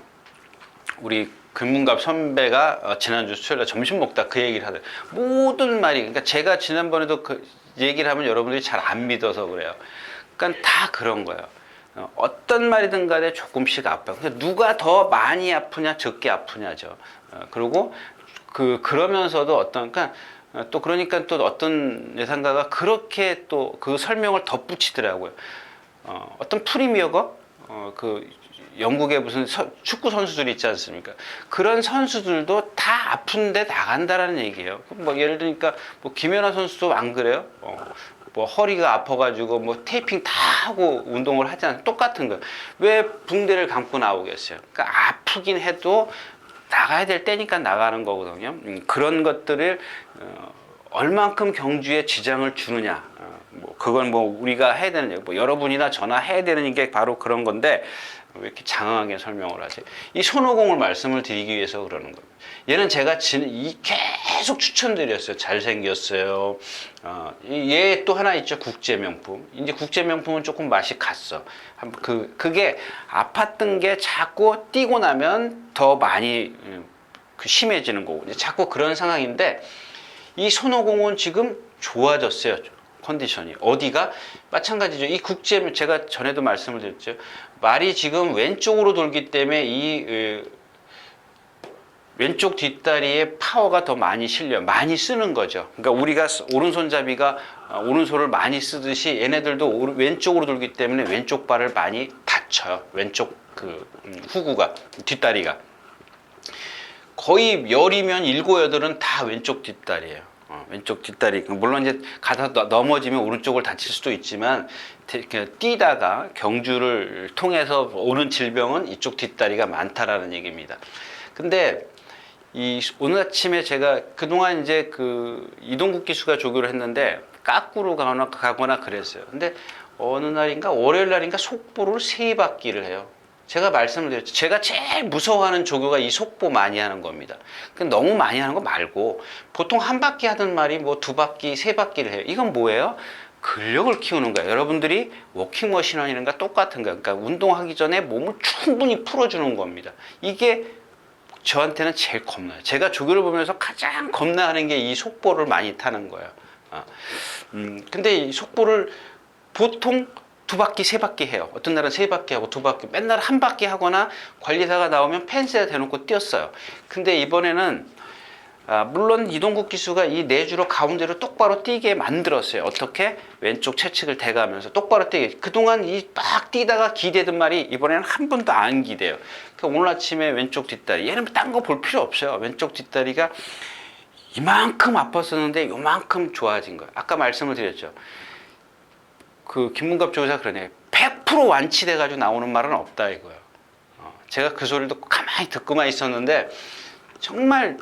우리 금문갑 선배가 지난주 수요일에 점심 먹다 그 얘기를 하더라고요. 모든 말이 그러니까 제가 지난번에도 그 얘기를 하면 여러분들이 잘 안 믿어서 그래요. 그러니까 다 그런 거예요. 어떤 말이든 간에 조금씩 아파요. 근데 누가 더 많이 아프냐 적게 아프냐죠. 그리고 그러면서도 그러니까 또 그러니까 또 어떤 예상가가 그렇게 또 그 설명을 덧붙이더라고요. 어떤 프리미어가 그 영국의 무슨 축구 선수들이 있지 않습니까? 그런 선수들도 다 아픈데 나간다라는 얘기예요. 뭐 예를 들니까 뭐 김연아 선수도 안 그래요? 뭐 허리가 아파가지고 뭐 테이핑 다 하고 운동을 하지 않아요? 똑같은 거예요. 왜 붕대를 감고 나오겠어요? 그러니까 아프긴 해도 나가야 될 때니까 나가는 거거든요. 그런 것들을 얼만큼 경주에 지장을 주느냐, 뭐 그건 뭐 우리가 해야 되는 얘기, 뭐 여러분이나 저나 해야 되는 게 바로 그런 건데 왜 이렇게 장황하게 설명을 하지? 이 손오공을 말씀을 드리기 위해서 그러는 겁니다. 얘는 제가 계속 추천드렸어요. 잘생겼어요. 얘 또 하나 있죠. 국제명품. 이제 국제명품은 조금 맛이 갔어. 그게 아팠던 게 자꾸 뛰고 나면 더 많이 심해지는 거고. 자꾸 그런 상황인데 이 손오공은 지금 좋아졌어요. 컨디션이. 어디가? 마찬가지죠. 이 제가 전에도 말씀을 드렸죠. 말이 지금 왼쪽으로 돌기 때문에 이 왼쪽 뒷다리에 파워가 더 많이 실려 많이 쓰는 거죠. 그러니까 우리가 오른손잡이가 오른손을 많이 쓰듯이 얘네들도 왼쪽으로 돌기 때문에 왼쪽 발을 많이 다쳐요. 왼쪽 후구가 뒷다리가 거의 열이면 7, 8은 다 왼쪽 뒷다리예요. 왼쪽 뒷다리. 물론 이제 가다 넘어지면 오른쪽을 다칠 수도 있지만 뛰다가 경주를 통해서 오는 질병은 이쪽 뒷다리가 많다라는 얘기입니다. 근데 오늘 아침에 제가 그동안 이제 이동국 기수가 조교를 했는데 까꾸로 가거나 그랬어요. 근데 어느 날인가 월요일 날인가 속보를 3바퀴를 해요. 제가 말씀을 드렸죠. 제가 제일 무서워하는 조교가 이 속보 많이 하는 겁니다. 너무 많이 하는 거 말고 보통 한 바퀴 하던 말이 뭐 2바퀴, 3바퀴를 해요. 이건 뭐예요? 근력을 키우는 거예요. 여러분들이 워킹머신 하는 거 똑같은 거예요. 그러니까 운동하기 전에 몸을 충분히 풀어주는 겁니다. 이게 저한테는 제일 겁나요. 제가 조교를 보면서 가장 겁나하는 게 이 속보를 많이 타는 거예요. 근데 이 속보를 보통 2바퀴, 3바퀴 해요. 어떤 날은 3바퀴 하고 2바퀴, 맨날 한 바퀴 하거나 관리사가 나오면 펜스에 대놓고 뛰었어요. 근데 이번에는 물론 이동국 기수가 이 내주로 가운데로 똑바로 뛰게 만들었어요. 어떻게? 왼쪽 채찍을 대가면서 똑바로 뛰게. 그동안 막 뛰다가 기대던 말이 이번에는 한 번도 안 기대요. 그러니까 오늘 아침에 왼쪽 뒷다리. 얘는 딴 거 볼 필요 없어요. 왼쪽 뒷다리가 이만큼 아팠었는데 요만큼 좋아진 거예요. 아까 말씀을 드렸죠. 김문갑 조교사 그러네. 100% 완치돼가지고 나오는 말은 없다 이거예요. 제가 그 소리를 듣고 가만히 듣고만 있었는데 정말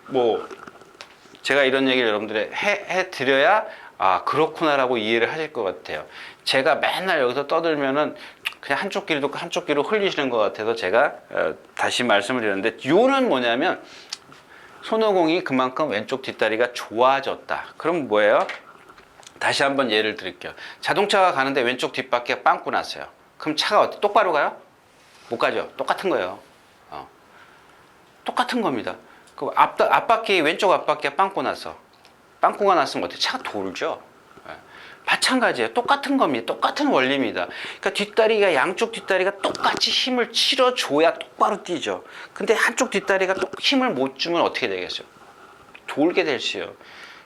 뭐 제가 이런 얘기를 여러분들에 해드려야 그렇구나라고 이해를 하실 것 같아요. 제가 맨날 여기서 떠들면은 그냥 한쪽 귀로 듣고 한쪽 귀로 흘리시는 것 같아서 제가 다시 말씀을 드렸는데 요는 뭐냐면 손오공이 그만큼 왼쪽 뒷다리가 좋아졌다. 그럼 뭐예요? 다시 한번 예를 드릴게요. 자동차가 가는데 왼쪽 뒷바퀴가 빵꾸 났어요. 그럼 차가 어때? 똑바로 가요? 못 가죠. 똑같은 거예요. 똑같은 겁니다. 앞바퀴, 왼쪽 앞바퀴가 빵꾸 났어. 빵꾸가 났으면 어때? 차가 돌죠. 마찬가지예요. 똑같은 겁니다. 똑같은 원리입니다. 그러니까 뒷다리가, 양쪽 뒷다리가 똑같이 힘을 실어줘야 똑바로 뛰죠. 근데 한쪽 뒷다리가 힘을 못 주면 어떻게 되겠어요? 돌게 될수요.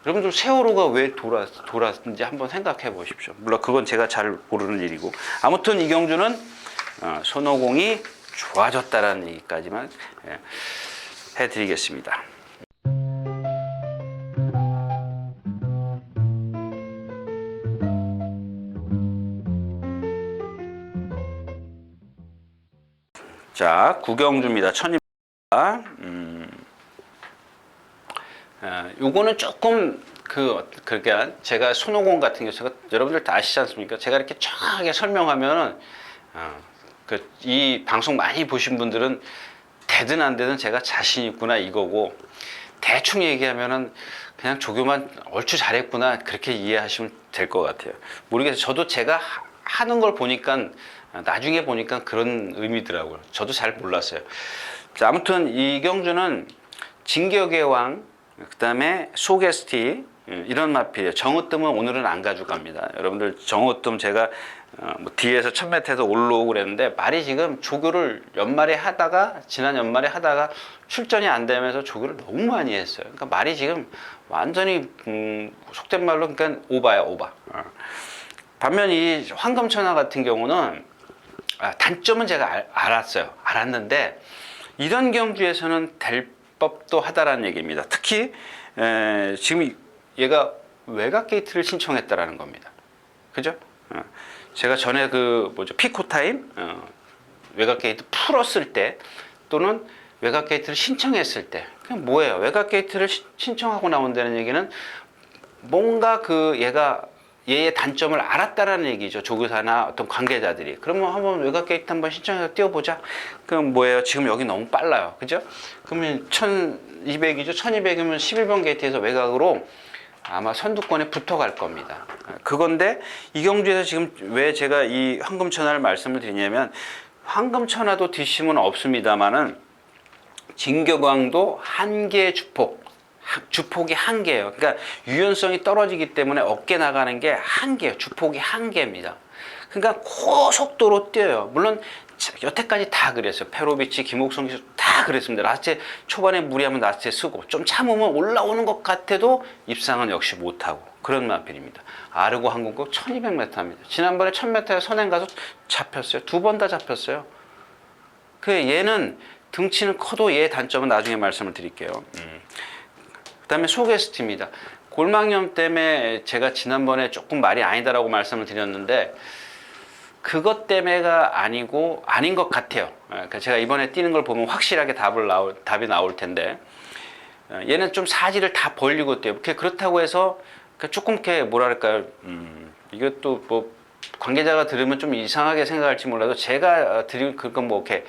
여러분들 세월호가 왜 돌았는지 한번 생각해 보십시오. 물론 그건 제가 잘 모르는 일이고. 아무튼 이 경주는 손오공이 좋아졌다라는 얘기까지만 해드리겠습니다. 자, 구경주입니다. 천입니다. 요거는 조금 그러니까 제가 손오공 같은 경우 제가 여러분들 다 아시지 않습니까? 제가 이렇게 쫙하게 설명하면은 이 방송 많이 보신 분들은 되든 안 되든 제가 자신 있구나 이거고 대충 얘기하면은 그냥 조교만 얼추 잘했구나 그렇게 이해하시면 될 것 같아요. 모르겠어요. 저도 제가 하는 걸 보니까 나중에 보니까 그런 의미더라고요. 저도 잘 몰랐어요. 자, 아무튼 이경주는 진격의 왕, 그 다음에 소게스티 이런 마필이에요. 정으뜸은 오늘은 안 가져갑니다. 여러분들 정으뜸 제가 뭐 뒤에서 1000m에서 올라오고 그랬는데 말이 지금 조교를 연말에 하다가 지난 연말에 하다가 출전이 안 되면서 조교를 너무 많이 했어요. 그러니까 말이 지금 완전히 속된 말로 그러니까 오바야 오바. 반면 이 황금천하 같은 경우는 단점은 제가 알았는데 이런 경주에서는 될 법도 하다라는 얘기입니다. 특히 지금 얘가 외곽 게이트를 신청했다라는 겁니다. 그죠? 제가 전에 그 뭐죠 피코 타임 외곽 게이트 풀었을 때 또는 외곽 게이트를 신청했을 때 그냥 뭐예요? 외곽 게이트를 신청하고 나온다는 얘기는 뭔가 그 얘의 단점을 알았다라는 얘기죠. 조교사나 어떤 관계자들이. 그러면 한번 외곽 게이트 한번 신청해서 뛰어보자. 그럼 뭐예요? 지금 여기 너무 빨라요. 그죠? 그러면 1200이죠. 1200이면 11번 게이트에서 외곽으로 아마 선두권에 붙어갈 겁니다. 그건데 이경주에서 지금 왜 제가 이 황금천하를 말씀을 드리냐면 황금천하도 뒷심은 없습니다만은 진격왕도 한 개의 주폭이 한 개예요. 그러니까 유연성이 떨어지기 때문에 어깨 나가는 게 한 개예요. 주폭이 한 개입니다. 그러니까 고속도로 뛰어요. 물론 여태까지 다 그랬어요. 페로비치, 김옥성 기수 다 그랬습니다. 라스트 초반에 무리하면 라스트에 쓰고 좀 참으면 올라오는 것 같아도 입상은 역시 못하고 그런 마필입니다. 아르고 항공국 1200m입니다. 지난번에 1000m에 선행 가서 잡혔어요. 2번 다 잡혔어요. 그 얘는 등치는 커도 얘의 단점은 나중에 말씀을 드릴게요. 그 다음에 소게스트입니다. 골망염 때문에 제가 지난번에 조금 말이 아니다라고 말씀을 드렸는데 그것 때문에가 아닌 것 같아요. 그러니까 제가 이번에 뛰는 걸 보면 확실하게 답이 나올 텐데 얘는 좀 사지를 다 벌리고 뛰어요. 그렇다고 해서 조금 이렇게 뭐랄까요? 이것도 뭐 관계자가 들으면 좀 이상하게 생각할지 몰라도 제가 드릴 그건 뭐 이렇게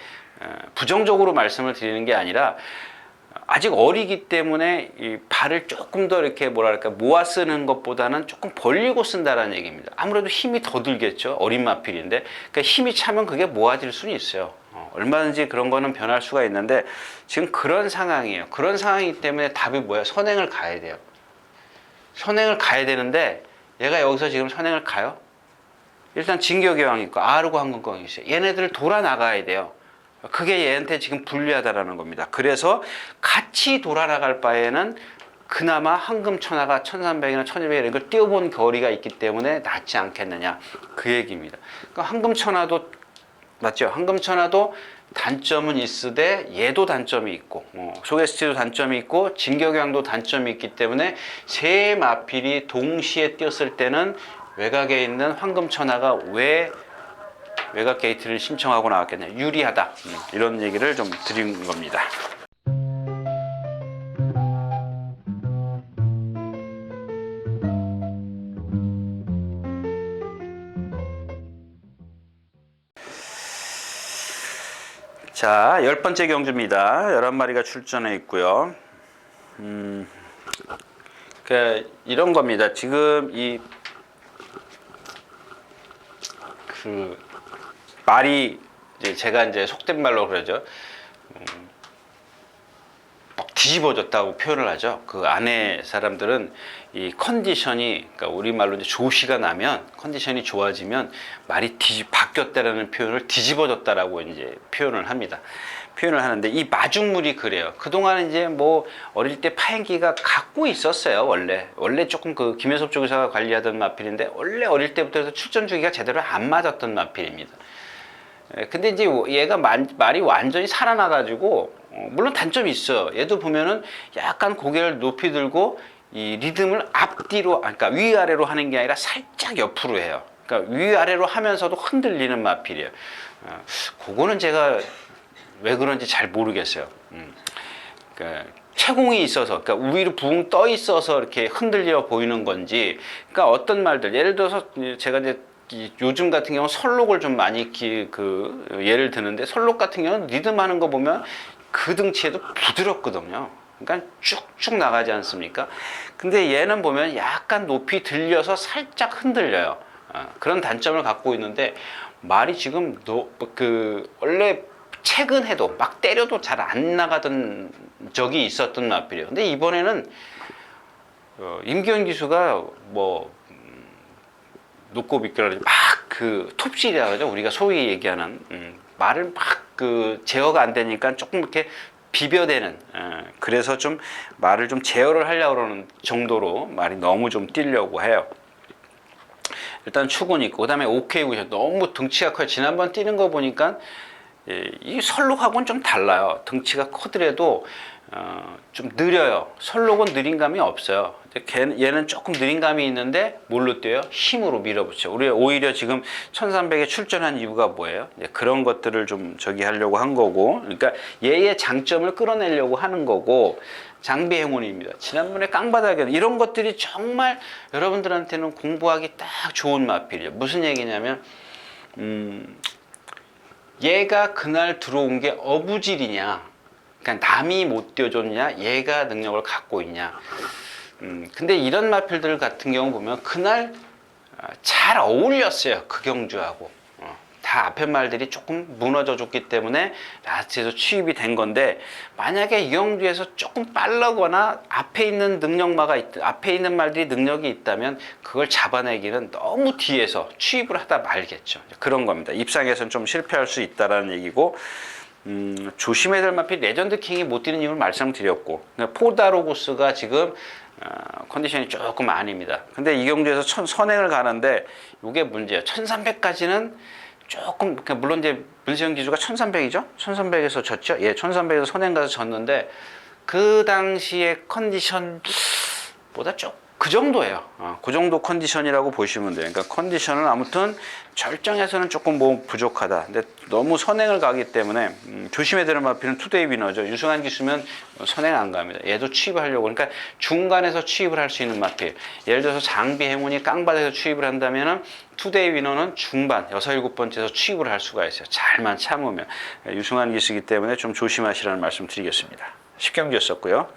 부정적으로 말씀을 드리는 게 아니라 아직 어리기 때문에 이 발을 조금 더 이렇게 뭐랄까 모아 쓰는 것보다는 조금 벌리고 쓴다라는 얘기입니다. 아무래도 힘이 더 들겠죠. 어린 마필인데 그러니까 힘이 차면 그게 모아질 수는 있어요. 얼마든지 그런 거는 변할 수가 있는데 지금 그런 상황이에요. 그런 상황이기 때문에 답이 뭐야? 선행을 가야 돼요. 선행을 가야 되는데 얘가 여기서 지금 선행을 가요? 일단 진격의 왕이 있고 아르고 항공권이 있어요. 얘네들을 돌아 나가야 돼요. 그게 얘한테 지금 불리하다라는 겁니다. 그래서 같이 돌아나갈 바에는 그나마 황금천하가 1300이나 1200 이걸 뛰어본 거리가 있기 때문에 낫지 않겠느냐 그 얘기입니다. 그러니까 황금천하도 맞죠? 황금천하도 단점은 있으되 얘도 단점이 있고 소게스티도 단점이 있고 진격왕도 단점이 있기 때문에 세 마필이 동시에 뛰었을 때는 외곽에 있는 황금천하가 왜 외곽 게이트를 신청하고 나왔겠냐 유리하다 이런 얘기를 좀 드린 겁니다. 자, 10번째 경주입니다. 11마리가 출전해 있고요. 그러니까 이런 겁니다. 지금 말이 제가 이제 속된 말로 그러죠. 막 뒤집어졌다고 표현을 하죠. 그 안에 사람들은 이 컨디션이 그러니까 우리말로 이제 조시가 나면 컨디션이 좋아지면 말이 바뀌었다라는 표현을 뒤집어졌다라고 이제 표현을 합니다. 표현을 하는데 이 마중물이 그래요. 그동안 이제 뭐 어릴 때 파행기가 갖고 있었어요. 원래 조금 그 김효섭 조교사가 관리하던 마필인데 원래 어릴 때부터 해서 출전 주기가 제대로 안 맞았던 마필입니다. 근데 이제 얘가 말이 완전히 살아나가지고 물론 단점이 있어요. 얘도 보면은 약간 고개를 높이 들고 이 리듬을 앞뒤로 그러니까 위아래로 하는 게 아니라 살짝 옆으로 해요. 그러니까 위아래로 하면서도 흔들리는 마필이에요. 그거는 제가 왜 그런지 잘 모르겠어요. 그러니까 채공이 있어서 그러니까 위로 붕 떠 있어서 이렇게 흔들려 보이는 건지 그러니까 어떤 말들 예를 들어서 제가 이제 요즘 같은 경우는 설록을 좀 많이 예를 드는데 설록 같은 경우는 리듬 하는 거 보면 그 등치에도 부드럽거든요. 그러니까 쭉쭉 나가지 않습니까? 근데 얘는 보면 약간 높이 들려서 살짝 흔들려요. 그런 단점을 갖고 있는데 말이 지금 원래 최근에도 막 때려도 잘 안 나가던 적이 있었던 마필이에요. 근데 이번에는 임기현 기수가 뭐 놓고 비껴라지 막그 톱질이라고 하죠. 우리가 소위 얘기하는 말을 막 제어가 안 되니까 조금 이렇게 비벼대는, 그래서 좀 말을 좀 제어를 하려고 그러는 정도로 말이 너무 좀 뛰려고 해요. 일단 축은 있고, 그 다음에 OK 구셔. 너무 등치가 커요. 지난번 뛰는 거 보니까 이 설록하고는 좀 달라요. 등치가 커더라도 좀 느려요. 설록은 느린 감이 없어요. 얘는 조금 느린 감이 있는데 뭘로 뛰어요? 힘으로 밀어붙여요. 우리 오히려 지금 1300에 출전한 이유가 뭐예요? 그런 것들을 좀 저기 하려고 한 거고, 그러니까 얘의 장점을 끌어내려고 하는 거고, 장비 행운입니다. 지난번에 깡바닥에 이런 것들이 정말 여러분들한테는 공부하기 딱 좋은 마필이에요. 무슨 얘기냐면 얘가 그날 들어온 게 어부질이냐, 그러니까 남이 못 띄워줬냐, 얘가 능력을 갖고 있냐. 근데 이런 마필들 같은 경우 보면 그날 잘 어울렸어요. 그 경주하고. 다 앞에 말들이 조금 무너져 줬기 때문에 라스트에서 취입이 된 건데, 만약에 이 경주에서 조금 빠르거나 앞에 있는 앞에 있는 말들이 능력이 있다면 그걸 잡아내기는 너무 뒤에서 취입을 하다 말겠죠. 그런 겁니다. 입상에서는 좀 실패할 수 있다라는 얘기고, 조심해야 될 마필 레전드 킹이 못 뛰는 이유를 말씀드렸고, 포다로구스가 지금 컨디션이 조금 아닙니다. 근데 이 경주에서 선행을 가는데 이게 문제예요. 1300까지는 조금, 물론 이제 문세영 기수가 1300이죠? 1300에서 졌죠? 예, 1300에서 선행 가서 졌는데 그 당시의 컨디션보다 그 정도예요. 그 정도 컨디션이라고 보시면 돼요. 그러니까 컨디션은 아무튼 절정에서는 조금 뭐 부족하다. 근데 너무 선행을 가기 때문에 조심해야 되는 마필은 투데이 위너죠. 유승환 기수면 선행 안 갑니다. 얘도 취입을 하려고. 그러니까 중간에서 취입을 할 수 있는 마필. 예를 들어서 장비 행운이 깡바닥에서 취입을 한다면은 투데이 위너는 중반 6, 7번째에서 취입을 할 수가 있어요. 잘만 참으면. 유승환 기수이기 때문에 좀 조심하시라는 말씀 드리겠습니다. 10경기였었고요.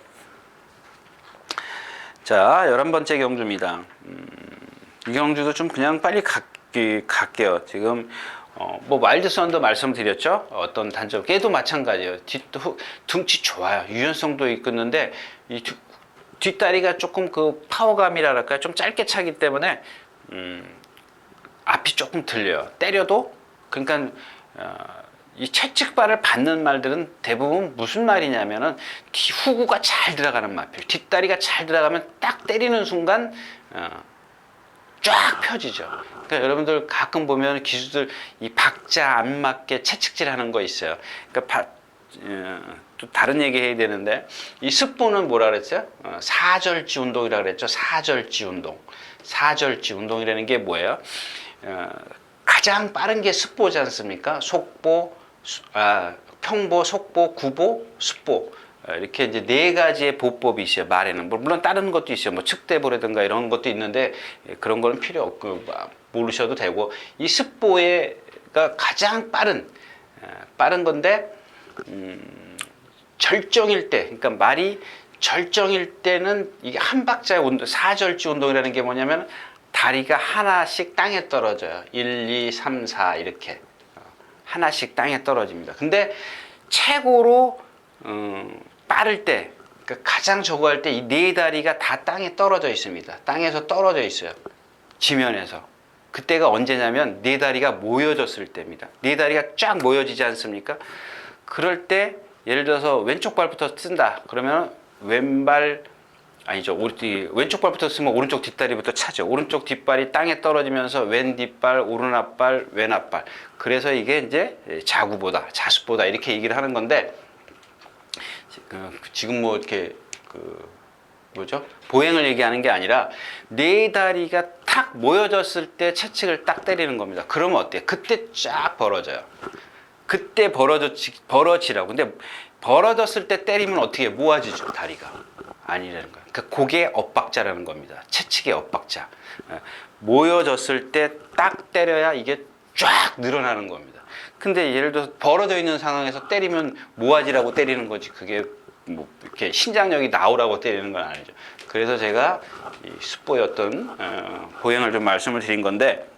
자, 11번째 경주입니다. 이 경주도 좀 그냥 빨리 갈게요. 지금 뭐 와일드 선도 말씀드렸죠. 어떤 단점, 걔도 마찬가지예요. 등치 좋아요. 유연성도 있겠는데 이 뒷다리가 조금 그 파워감이랄까요, 좀 짧게 차기 때문에 앞이 조금 들려요. 때려도. 그러니까 이 채찍발을 받는 말들은 대부분 무슨 말이냐면은 후구가 잘 들어가는 말필. 뒷다리가 잘 들어가면 딱 때리는 순간 쫙 펴지죠. 그러니까 여러분들 가끔 보면 기수들 이 박자 안 맞게 채찍질 하는 거 있어요. 그러니까 또 다른 얘기 해야 되는데, 이 습보는 뭐라 그랬죠? 사절지 운동이라 그랬죠. 사절지 운동. 사절지 운동이라는 게 뭐예요? 가장 빠른 게 습보지 않습니까? 속보, 평보, 속보, 구보, 습보. 이렇게 이제 4가지의 보법이 있어요. 말에는 물론 다른 것도 있어요. 뭐 측대보라든가 이런 것도 있는데 그런 거는 필요 없고 모르셔도 되고, 이 습보가 가장 빠른 건데 절정일 때, 그러니까 말이 절정일 때는 이게 한 박자의 운동, 사절지 운동이라는 게 뭐냐면 다리가 하나씩 땅에 떨어져요. 1, 2, 3, 4 이렇게 하나씩 땅에 떨어집니다. 근데 최고로 빠를 때, 그러니까 가장 저거 할 때 이 4다리가 다 땅에 떨어져 있습니다. 땅에서 떨어져 있어요. 지면에서. 그때가 언제냐면 4다리가 모여졌을 때입니다. 4다리가 쫙 모여지지 않습니까? 그럴 때 예를 들어서 왼쪽 발부터 쓴다. 그러면 왼쪽 발부터 쓰면 오른쪽 뒷다리부터 차죠. 오른쪽 뒷발이 땅에 떨어지면서 왼 뒷발, 오른 앞발, 왼 앞발. 그래서 이게 이제 자수보다 이렇게 얘기를 하는 건데, 지금 뭐 이렇게 보행을 얘기하는 게 아니라 4다리가 탁 모여졌을 때 채찍을 딱 때리는 겁니다. 그러면 어때요? 그때 쫙 벌어져요. 그때 벌어지라고. 근데 벌어졌을 때 때리면 어떻게 모아지죠, 다리가. 아니라는 거예요. 그러니까 그게 엇박자라는 겁니다. 채찍의 엇박자. 모여졌을 때 딱 때려야 이게 쫙 늘어나는 겁니다. 근데 예를 들어서 벌어져 있는 상황에서 때리면 모아지라고 때리는 거지, 그게 뭐 이렇게 신장력이 나오라고 때리는 건 아니죠. 그래서 제가 이 숫보의 어떤 보행을 좀 말씀을 드린 건데,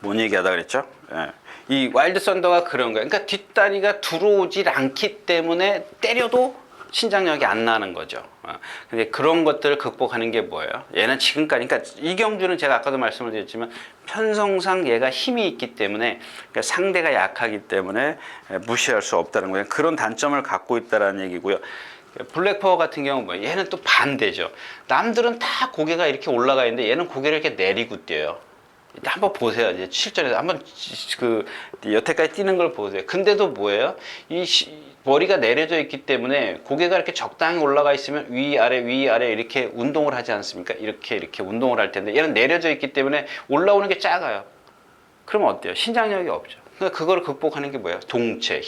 뭔 얘기하다 그랬죠? 예. 이 와일드 썬더가 그런 거예요. 그러니까 뒷다리가 들어오질 않기 때문에 때려도 신장력이 안 나는 거죠. 근데 그런 것들을 극복하는 게 뭐예요? 얘는 지금까지, 그러니까 이경주는 제가 아까도 말씀을 드렸지만 편성상 얘가 힘이 있기 때문에, 그러니까 상대가 약하기 때문에 무시할 수 없다는 거예요. 그런 단점을 갖고 있다는 얘기고요. 블랙파워 같은 경우 뭐 얘는 또 반대죠. 남들은 다 고개가 이렇게 올라가 있는데 얘는 고개를 이렇게 내리고 뛰어요. 한번 보세요. 이제 실전에서 한번 그 여태까지 뛰는 걸 보세요. 근데도 뭐예요? 머리가 내려져 있기 때문에 고개가 이렇게 적당히 올라가 있으면 위아래 위아래 이렇게 운동을 하지 않습니까? 이렇게 운동을 할 텐데 얘는 내려져 있기 때문에 올라오는 게 작아요. 그러면 어때요? 신장력이 없죠. 그러니까 그걸 극복하는 게 뭐예요? 동체,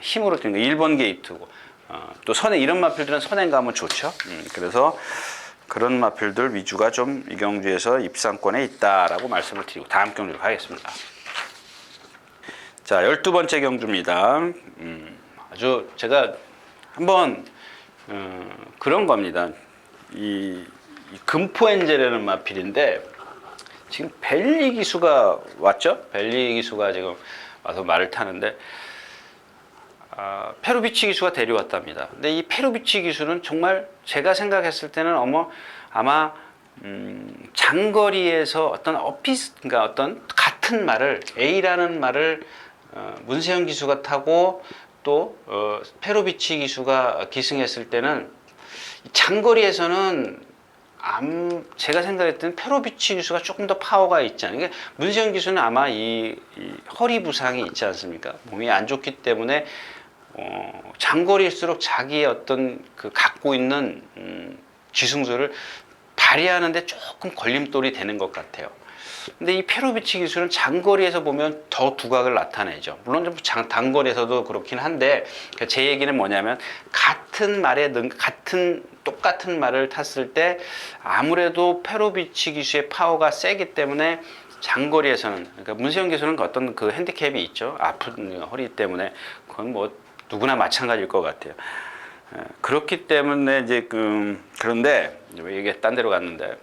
힘으로 뛰는 거. 1번 게이트고 또 선행, 이런 마필들은 선행 가면 좋죠. 그래서 그런 마필들 위주가 좀 이경주에서 입상권에 있다라고 말씀을 드리고 다음 경주로 가겠습니다. 자, 12번째 경주입니다. 아주 제가 한번 그런 겁니다. 이 금포엔젤이라는 마필인데 지금 벨리 기수가 왔죠? 벨리 기수가 지금 와서 말을 타는데 페루비치 기수가 데려왔답니다. 근데 이 페루비치 기수는 정말 제가 생각했을 때는 아마 장거리에서 어떤 그러니까 어떤 같은 말을 A라는 말을 문세영 기수가 타고 또 페루비치 기수가 기승했을 때는 장거리에서는 제가 생각했던 페루비치 기수가 조금 더 파워가 있지 않아요. 그러니까 문세영 기수는 아마 이 허리 부상이 있지 않습니까? 몸이 안 좋기 때문에 장거리일수록 자기의 어떤 그 갖고 있는 기승술을 발휘하는데 조금 걸림돌이 되는 것 같아요. 근데 이 페루비치 기술은 장거리에서 보면 더 두각을 나타내죠. 물론 좀 단거리에서도 그렇긴 한데 제 얘기는 뭐냐면 똑같은 말을 탔을 때 아무래도 페루비치 기수의 파워가 세기 때문에 장거리에서는, 그러니까 문세영 기수는 어떤 그 핸디캡이 있죠. 아픈 허리 때문에 그건 뭐 누구나 마찬가지일 것 같아요. 그렇기 때문에 이제 그런데 이게 딴 데로 갔는데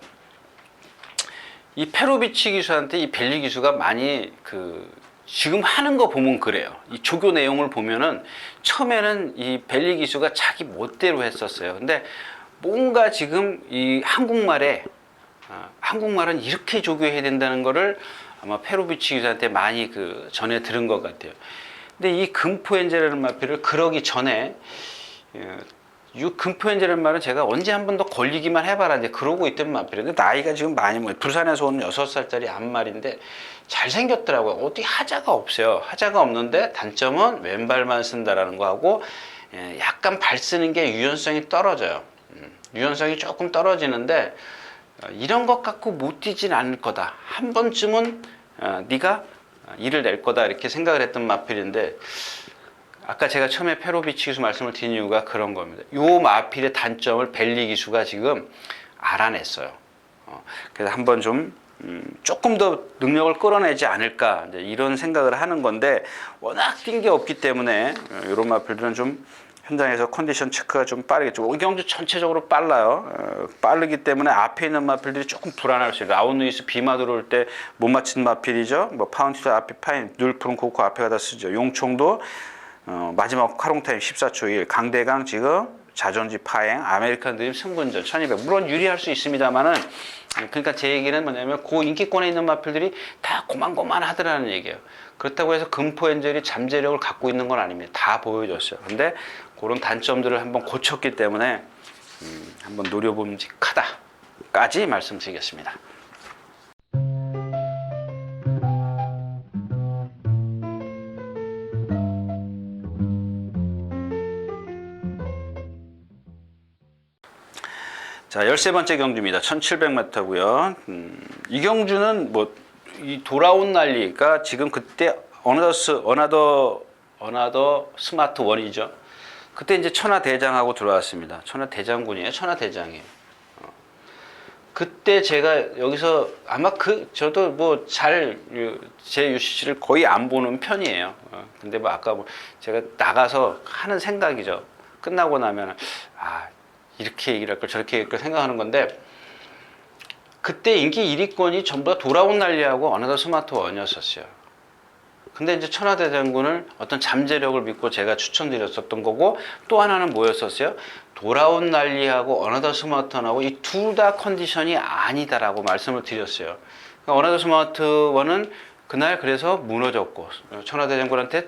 이 페루비치 기수한테 이 벨리 기수가 많이 지금 하는 거 보면 그래요. 이 조교 내용을 보면은 처음에는 이 벨리 기수가 자기 멋대로 했었어요. 근데 뭔가 지금 이 한국말은 이렇게 조교해야 된다는 거를 아마 페루비치 기수한테 많이 전에 들은 것 같아요. 근데 이 금포엔젤이라는 마필을 그러기 전에 이 금포엔젤이라는 말은 제가 언제 한 번 더 걸리기만 해봐라 이제 그러고 있던 마필인데 나이가 지금 많이 부산에서 온 6살짜리 암말인데 잘생겼더라고요. 어디 하자가 없어요. 하자가 없는데 단점은 왼발만 쓴다라는 거하고 약간 발 쓰는 게 유연성이 떨어져요. 유연성이 조금 떨어지는데 이런 것 갖고 못 뛰진 않을 거다. 한 번쯤은 네가 일을 낼 거다 이렇게 생각을 했던 마필인데 아까 제가 처음에 페루비치 기수 말씀을 드린 이유가 그런 겁니다. 요 마필의 단점을 벨리 기수가 지금 알아냈어요. 그래서 한번 좀 조금 더 능력을 끌어내지 않을까 이런 생각을 하는 건데 워낙 뛴 게 없기 때문에 이런 마필들은 좀 현장에서 컨디션 체크가 좀 빠르겠죠. 이경주 전체적으로 빨라요. 빠르기 때문에 앞에 있는 마필들이 조금 불안할 수 있어요. 라운루이스 비마 들어올 때 못 맞힌 마필이죠. 뭐 파운티도 앞에 파인, 눌프른 코코 앞에 가다 쓰죠. 용총도 마지막 카롱타임 14초 1. 강대강 지금 자존지 파행, 아메리칸 드림 승분전 1200. 물론 유리할 수 있습니다만은 그러니까 제 얘기는 뭐냐면 그 인기권에 있는 마필들이 다 고만고만하더라는 얘기예요. 그렇다고 해서 금포엔젤이 잠재력을 갖고 있는 건 아닙니다. 다 보여줬어요. 근데 그런 단점들을 한번 고쳤기 때문에 한번 노려봄직하다까지 말씀드리겠습니다. 자, 13번째 경주입니다. 1700m고요. 이 경주는 이 돌아온 난리가 지금 그때 어나더 스마트 원이죠. 그때 이제 천하대장하고 들어왔습니다. 천하대장군이에요. 천하대장이에요. 그때 제가 여기서 아마 저도 제 UCC를 거의 안 보는 편이에요. 근데 아까 제가 나가서 하는 생각이죠. 끝나고 나면 이렇게 얘기를 할 걸 저렇게 얘기할 걸 생각하는 건데, 그때 인기 1위권이 전부 다 돌아온 난리하고 어느덧 스마트원이었었어요. 근데 이제 천하대장군을 어떤 잠재력을 믿고 제가 추천드렸었던 거고, 또 하나는 뭐였었어요? 돌아온 난리하고 어느덧 스마트원하고 이 둘 다 컨디션이 아니다라고 말씀을 드렸어요. 그러니까 어느덧 스마트원은 그날 그래서 무너졌고, 천하대장군한테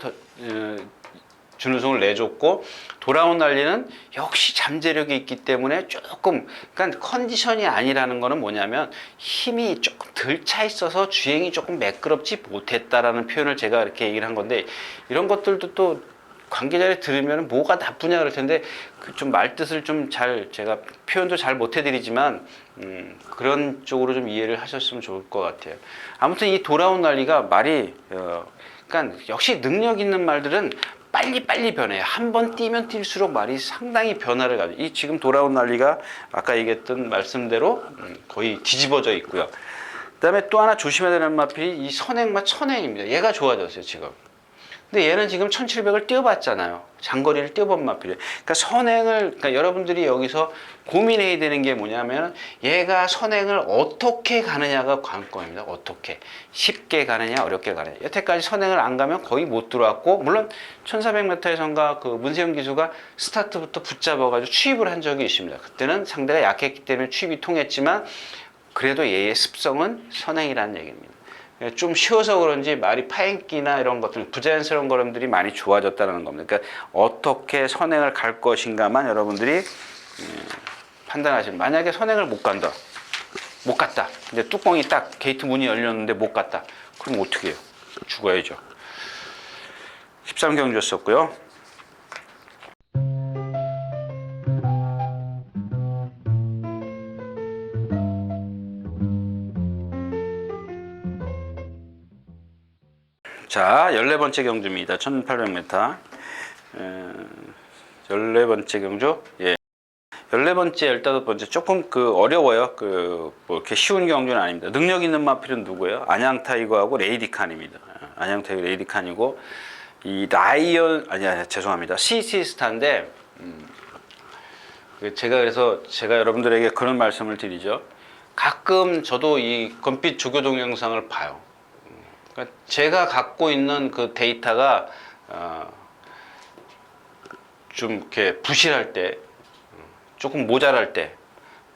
준우승을 내줬고, 돌아온 난리는 역시 잠재력이 있기 때문에 조금, 그러니까 컨디션이 아니라는 거는 뭐냐면 힘이 조금 덜 차 있어서 주행이 조금 매끄럽지 못했다라는 표현을 제가 이렇게 얘기를 한 건데, 이런 것들도 또 관계자를 들으면 뭐가 나쁘냐 그럴 텐데, 좀 말뜻을 좀 잘, 제가 표현도 잘 못 해드리지만 그런 쪽으로 좀 이해를 하셨으면 좋을 것 같아요. 아무튼 이 돌아온 난리가 말이 그러니까 역시 능력 있는 말들은 빨리빨리 변해요. 한 번 뛰면 뛸수록 말이 상당히 변화를 가져요. 이 지금 돌아온 난리가 아까 얘기했던 말씀대로 거의 뒤집어져 있고요. 그 다음에 또 하나 조심해야 되는 마필이 이 선행마 천행입니다. 얘가 좋아졌어요, 지금. 근데 얘는 지금 1700을 뛰어봤잖아요. 장거리를 뛰어본 마필이에요. 그러니까 선행을, 그러니까 여러분들이 여기서 고민해야 되는 게 뭐냐면, 얘가 선행을 어떻게 가느냐가 관건입니다. 어떻게. 쉽게 가느냐, 어렵게 가느냐. 여태까지 선행을 안 가면 거의 못 들어왔고, 물론 1400m에선가 그 문세영 기수가 스타트부터 붙잡아가지고 추입을 한 적이 있습니다. 그때는 상대가 약했기 때문에 추입이 통했지만, 그래도 얘의 습성은 선행이라는 얘기입니다. 좀 쉬워서 그런지 말이 파행기나 이런 것들, 부자연스러운 걸음들이 많이 좋아졌다는 겁니다. 그러니까 어떻게 선행을 갈 것인가만 여러분들이 판단하시면, 만약에 선행을 못 간다, 못 갔다, 근데 뚜껑이 딱 게이트 문이 열렸는데 못 갔다, 그럼 어떻게 해요? 죽어야죠. 13경주였었고요. 자, 14번째 경주입니다. 1800m. 14번째 경주. 예. 14번째, 15번째. 조금 어려워요. 뭐 이렇게 쉬운 경주는 아닙니다. 능력 있는 마필은 누구예요? 안양 타이거하고 레이디 칸입니다. 안양 타이거 레이디 칸이고, 이 라이언, 죄송합니다. CC 스타인데, 제가 여러분들에게 그런 말씀을 드리죠. 가끔 저도 이 검빛 조교 동영상을 봐요. 그러니까 제가 갖고 있는 그 데이터가 좀 이렇게 부실할 때, 조금 모자랄 때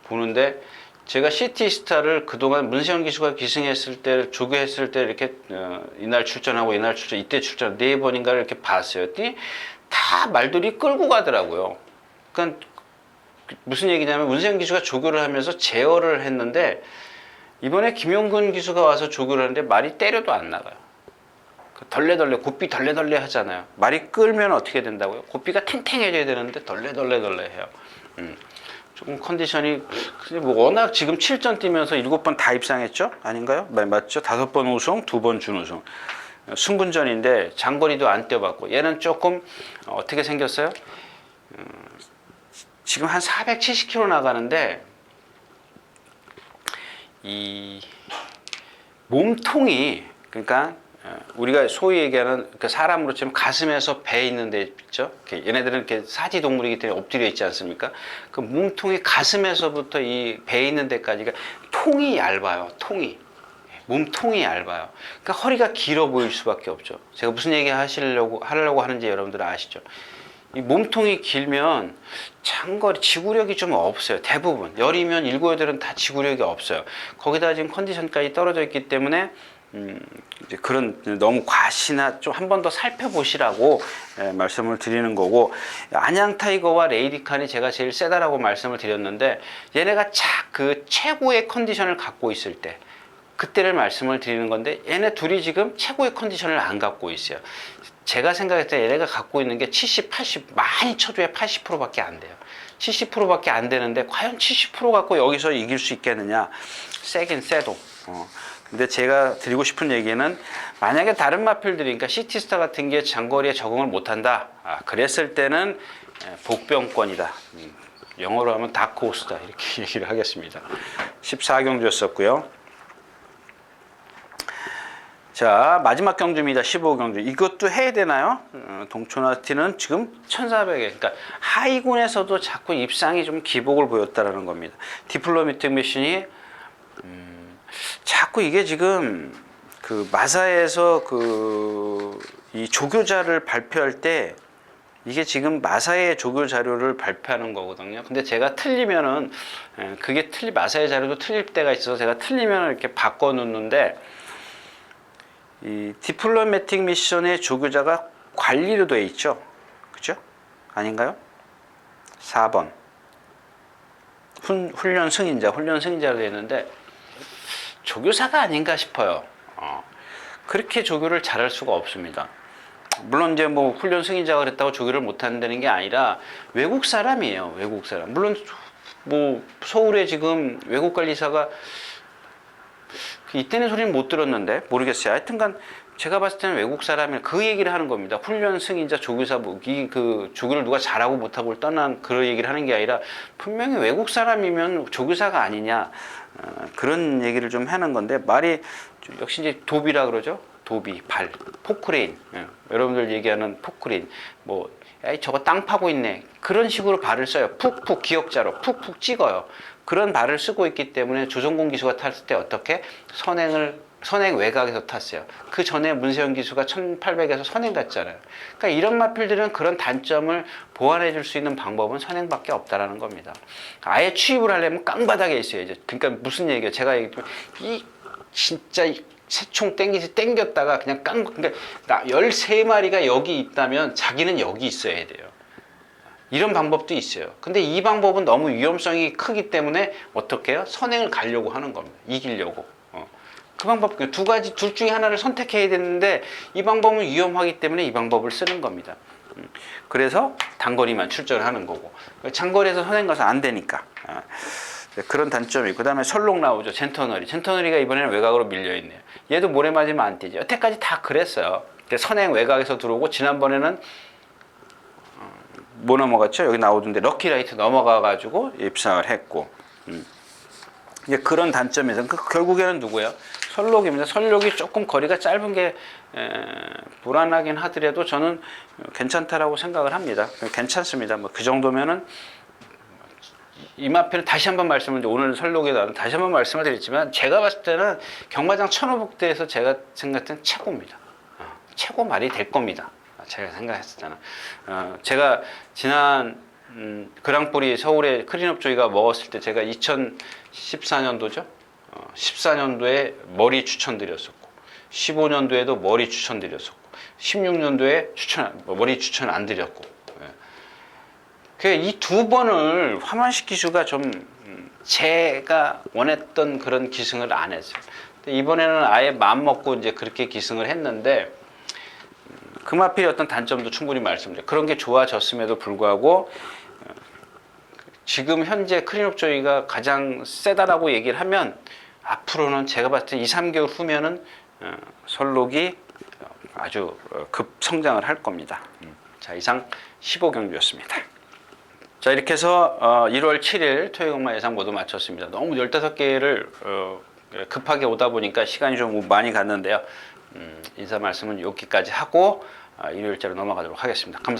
보는데, 제가 시티스타를 그동안 문세영 기수가 기승했을 때, 조교했을 때 이렇게 이날 출전하고 이날 출전, 이때 출전 4번인가를 이렇게 봤어요. 다 말들이 끌고 가더라고요. 그러니까 무슨 얘기냐면, 문세영 기수가 조교를 하면서 제어를 했는데, 이번에 김용근 기수가 와서 조교를 하는데 말이 때려도 안 나가요. 덜레덜레, 고삐 덜레덜레 하잖아요. 말이 끌면 어떻게 된다고요? 고삐가 탱탱해져야 되는데 덜레덜레 해요. 조금 컨디션이, 뭐 워낙 지금 7전 뛰면서 7번 다 입상했죠? 아닌가요? 맞죠? 5번 우승, 2번 준우승. 승분전인데 장거리도 안 뛰어봤고, 얘는 조금 어떻게 생겼어요? 지금 한 470km 나가는데, 이 몸통이, 그러니까 우리가 소위 얘기하는 사람으로 치면 가슴에서 배 있는 데 있죠. 얘네들은 이렇게 사지 동물이기 때문에 엎드려 있지 않습니까? 그 몸통이 가슴에서부터 이 배 있는 데까지가 통이 얇아요. 몸통이 얇아요. 그러니까 허리가 길어 보일 수밖에 없죠. 제가 무슨 얘기 하려고 하는지 여러분들 아시죠? 이 몸통이 길면 장거리 지구력이 좀 없어요. 대부분 열이면 7, 8은 다 지구력이 없어요. 거기다 지금 컨디션까지 떨어져 있기 때문에 이제 그런 너무 과시나 좀 한 번 더 살펴보시라고 말씀을 드리는 거고, 안양 타이거와 레이디 칸이 제가 제일 세다라고 말씀을 드렸는데, 얘네가 그 최고의 컨디션을 갖고 있을 때, 그때를 말씀을 드리는 건데, 얘네 둘이 지금 최고의 컨디션을 안 갖고 있어요. 제가 생각했을 때 얘네가 갖고 있는 게 70, 80, 많이 쳐줘야 80%밖에 안 돼요. 70%밖에 안 되는데 과연 70% 갖고 여기서 이길 수 있겠느냐? 세긴 세도. 근데 제가 드리고 싶은 얘기는, 만약에 다른 마필들이, 그러니까 시티스타 같은 게 장거리에 적응을 못한다, 그랬을 때는 복병권이다. 영어로 하면 다크호스다, 이렇게 얘기를 하겠습니다. 14경주였었고요. 자, 마지막 경주입니다. 15경주. 이것도 해야 되나요? 동초나티는 지금 1400에. 그러니까 하위군에서도 자꾸 입상이 좀 기복을 보였다라는 겁니다. 디플로매틱 미션이 자꾸 이게 지금 그 마사에서 이 조교자를 발표할 때 이게 지금 마사의 조교 자료를 발표하는 거거든요. 근데 제가 틀리면은 그게 마사의 자료도 틀릴 때가 있어서 제가 틀리면 이렇게 바꿔 놓는데 이 디플로매틱 미션의 조교자가 관리로 되어 있죠. 그죠? 아닌가요? 4번. 훈련 승인자로 되어 있는데 조교사가 아닌가 싶어요. 그렇게 조교를 잘할 수가 없습니다. 물론 이제 뭐 훈련 승인자가 그랬다고 조교를 못 한다는 게 아니라 외국 사람이에요. 외국 사람. 물론 뭐 서울에 지금 외국 관리사가 이때는 소리는 못 들었는데 모르겠어요. 하여튼간 제가 봤을 때는 외국 사람이 그 얘기를 하는 겁니다. 훈련 승인자 조교사 그 조교를 누가 잘하고 못하고를 떠난 그런 얘기를 하는 게 아니라 분명히 외국 사람이면 조교사가 아니냐 그런 얘기를 좀 하는 건데 말이 역시 이제 도비라 그러죠. 도비, 발, 포크레인. 여러분들 얘기하는 포크레인. 뭐, 에이, 저거 땅 파고 있네. 그런 식으로 발을 써요. 푹푹 기역자로 푹푹 찍어요. 그런 발을 쓰고 있기 때문에 조정공 기수가 탔을 때 어떻게 선행 외곽에서 탔어요. 그 전에 문세영 기수가 1800에서 선행 갔잖아요. 그러니까 이런 마필들은 그런 단점을 보완해 줄 수 있는 방법은 선행밖에 없다라는 겁니다. 아예 취입을 하려면 깡바닥에 있어야죠. 그러니까 무슨 얘기예요? 제가 얘기했지만 진짜 새총 땡겼다가 그냥 그러니까 13마리가 여기 있다면 자기는 여기 있어야 돼요. 이런 방법도 있어요. 근데 이 방법은 너무 위험성이 크기 때문에 어떻게 해요? 선행을 가려고 하는 겁니다. 이기려고. 그 방법, 두 가지, 둘 중에 하나를 선택해야 되는데 이 방법은 위험하기 때문에 이 방법을 쓰는 겁니다. 그래서 단거리만 출전하는 거고. 장거리에서 선행 가서 안 되니까. 그런 단점이 있고, 그 다음에 설록 나오죠. 젠터너리가 이번에는 외곽으로 밀려있네요. 얘도 모래 맞으면 안 되죠. 여태까지 다 그랬어요. 선행 외곽에서 들어오고, 지난번에는 뭐 넘어갔죠? 여기 나오던데 럭키라이트 넘어가가지고 입상을 했고, 이제 그런 단점에서 결국에는 누구예요? 설록입니다. 설록이 조금 거리가 짧은 게 불안하긴 하더라도 저는 괜찮다라고 생각을 합니다. 괜찮습니다. 뭐 그 정도면은 이마표는 다시 한번 오늘 설록에 나는 다시 한번 말씀을 드렸지만 제가 봤을 때는 경마장 천호복대에서 제가 생각할 때는 최고입니다. 최고 말이 될 겁니다. 제가 생각했을 때는 제가 지난 그랑프리 서울의 크린업 조이가 먹었을 때 제가 2014년도죠. 14년도에 머리 추천드렸었고 15년도에도 머리 추천드렸었고 16년도에 머리 추천 안 드렸고 이 두 번을 화만식 기수가 좀 제가 원했던 그런 기승을 안 했어요. 이번에는 아예 마음 먹고 이제 그렇게 기승을 했는데 금화필의 어떤 단점도 충분히 말씀드려요. 그런 게 좋아졌음에도 불구하고 지금 현재 크린업 조이가 가장 세다라고 얘기를 하면 앞으로는 제가 봤을 때 2, 3개월 후면은 설록이 아주 급성장을 할 겁니다. 자, 이상 15경주였습니다. 자, 이렇게 해서 1월 7일 토요일경마 예상 모두 마쳤습니다. 너무 15개를 급하게 오다 보니까 시간이 좀 많이 갔는데요. 인사 말씀은 여기까지 하고 일요일째로 넘어가도록 하겠습니다. 감사합니다.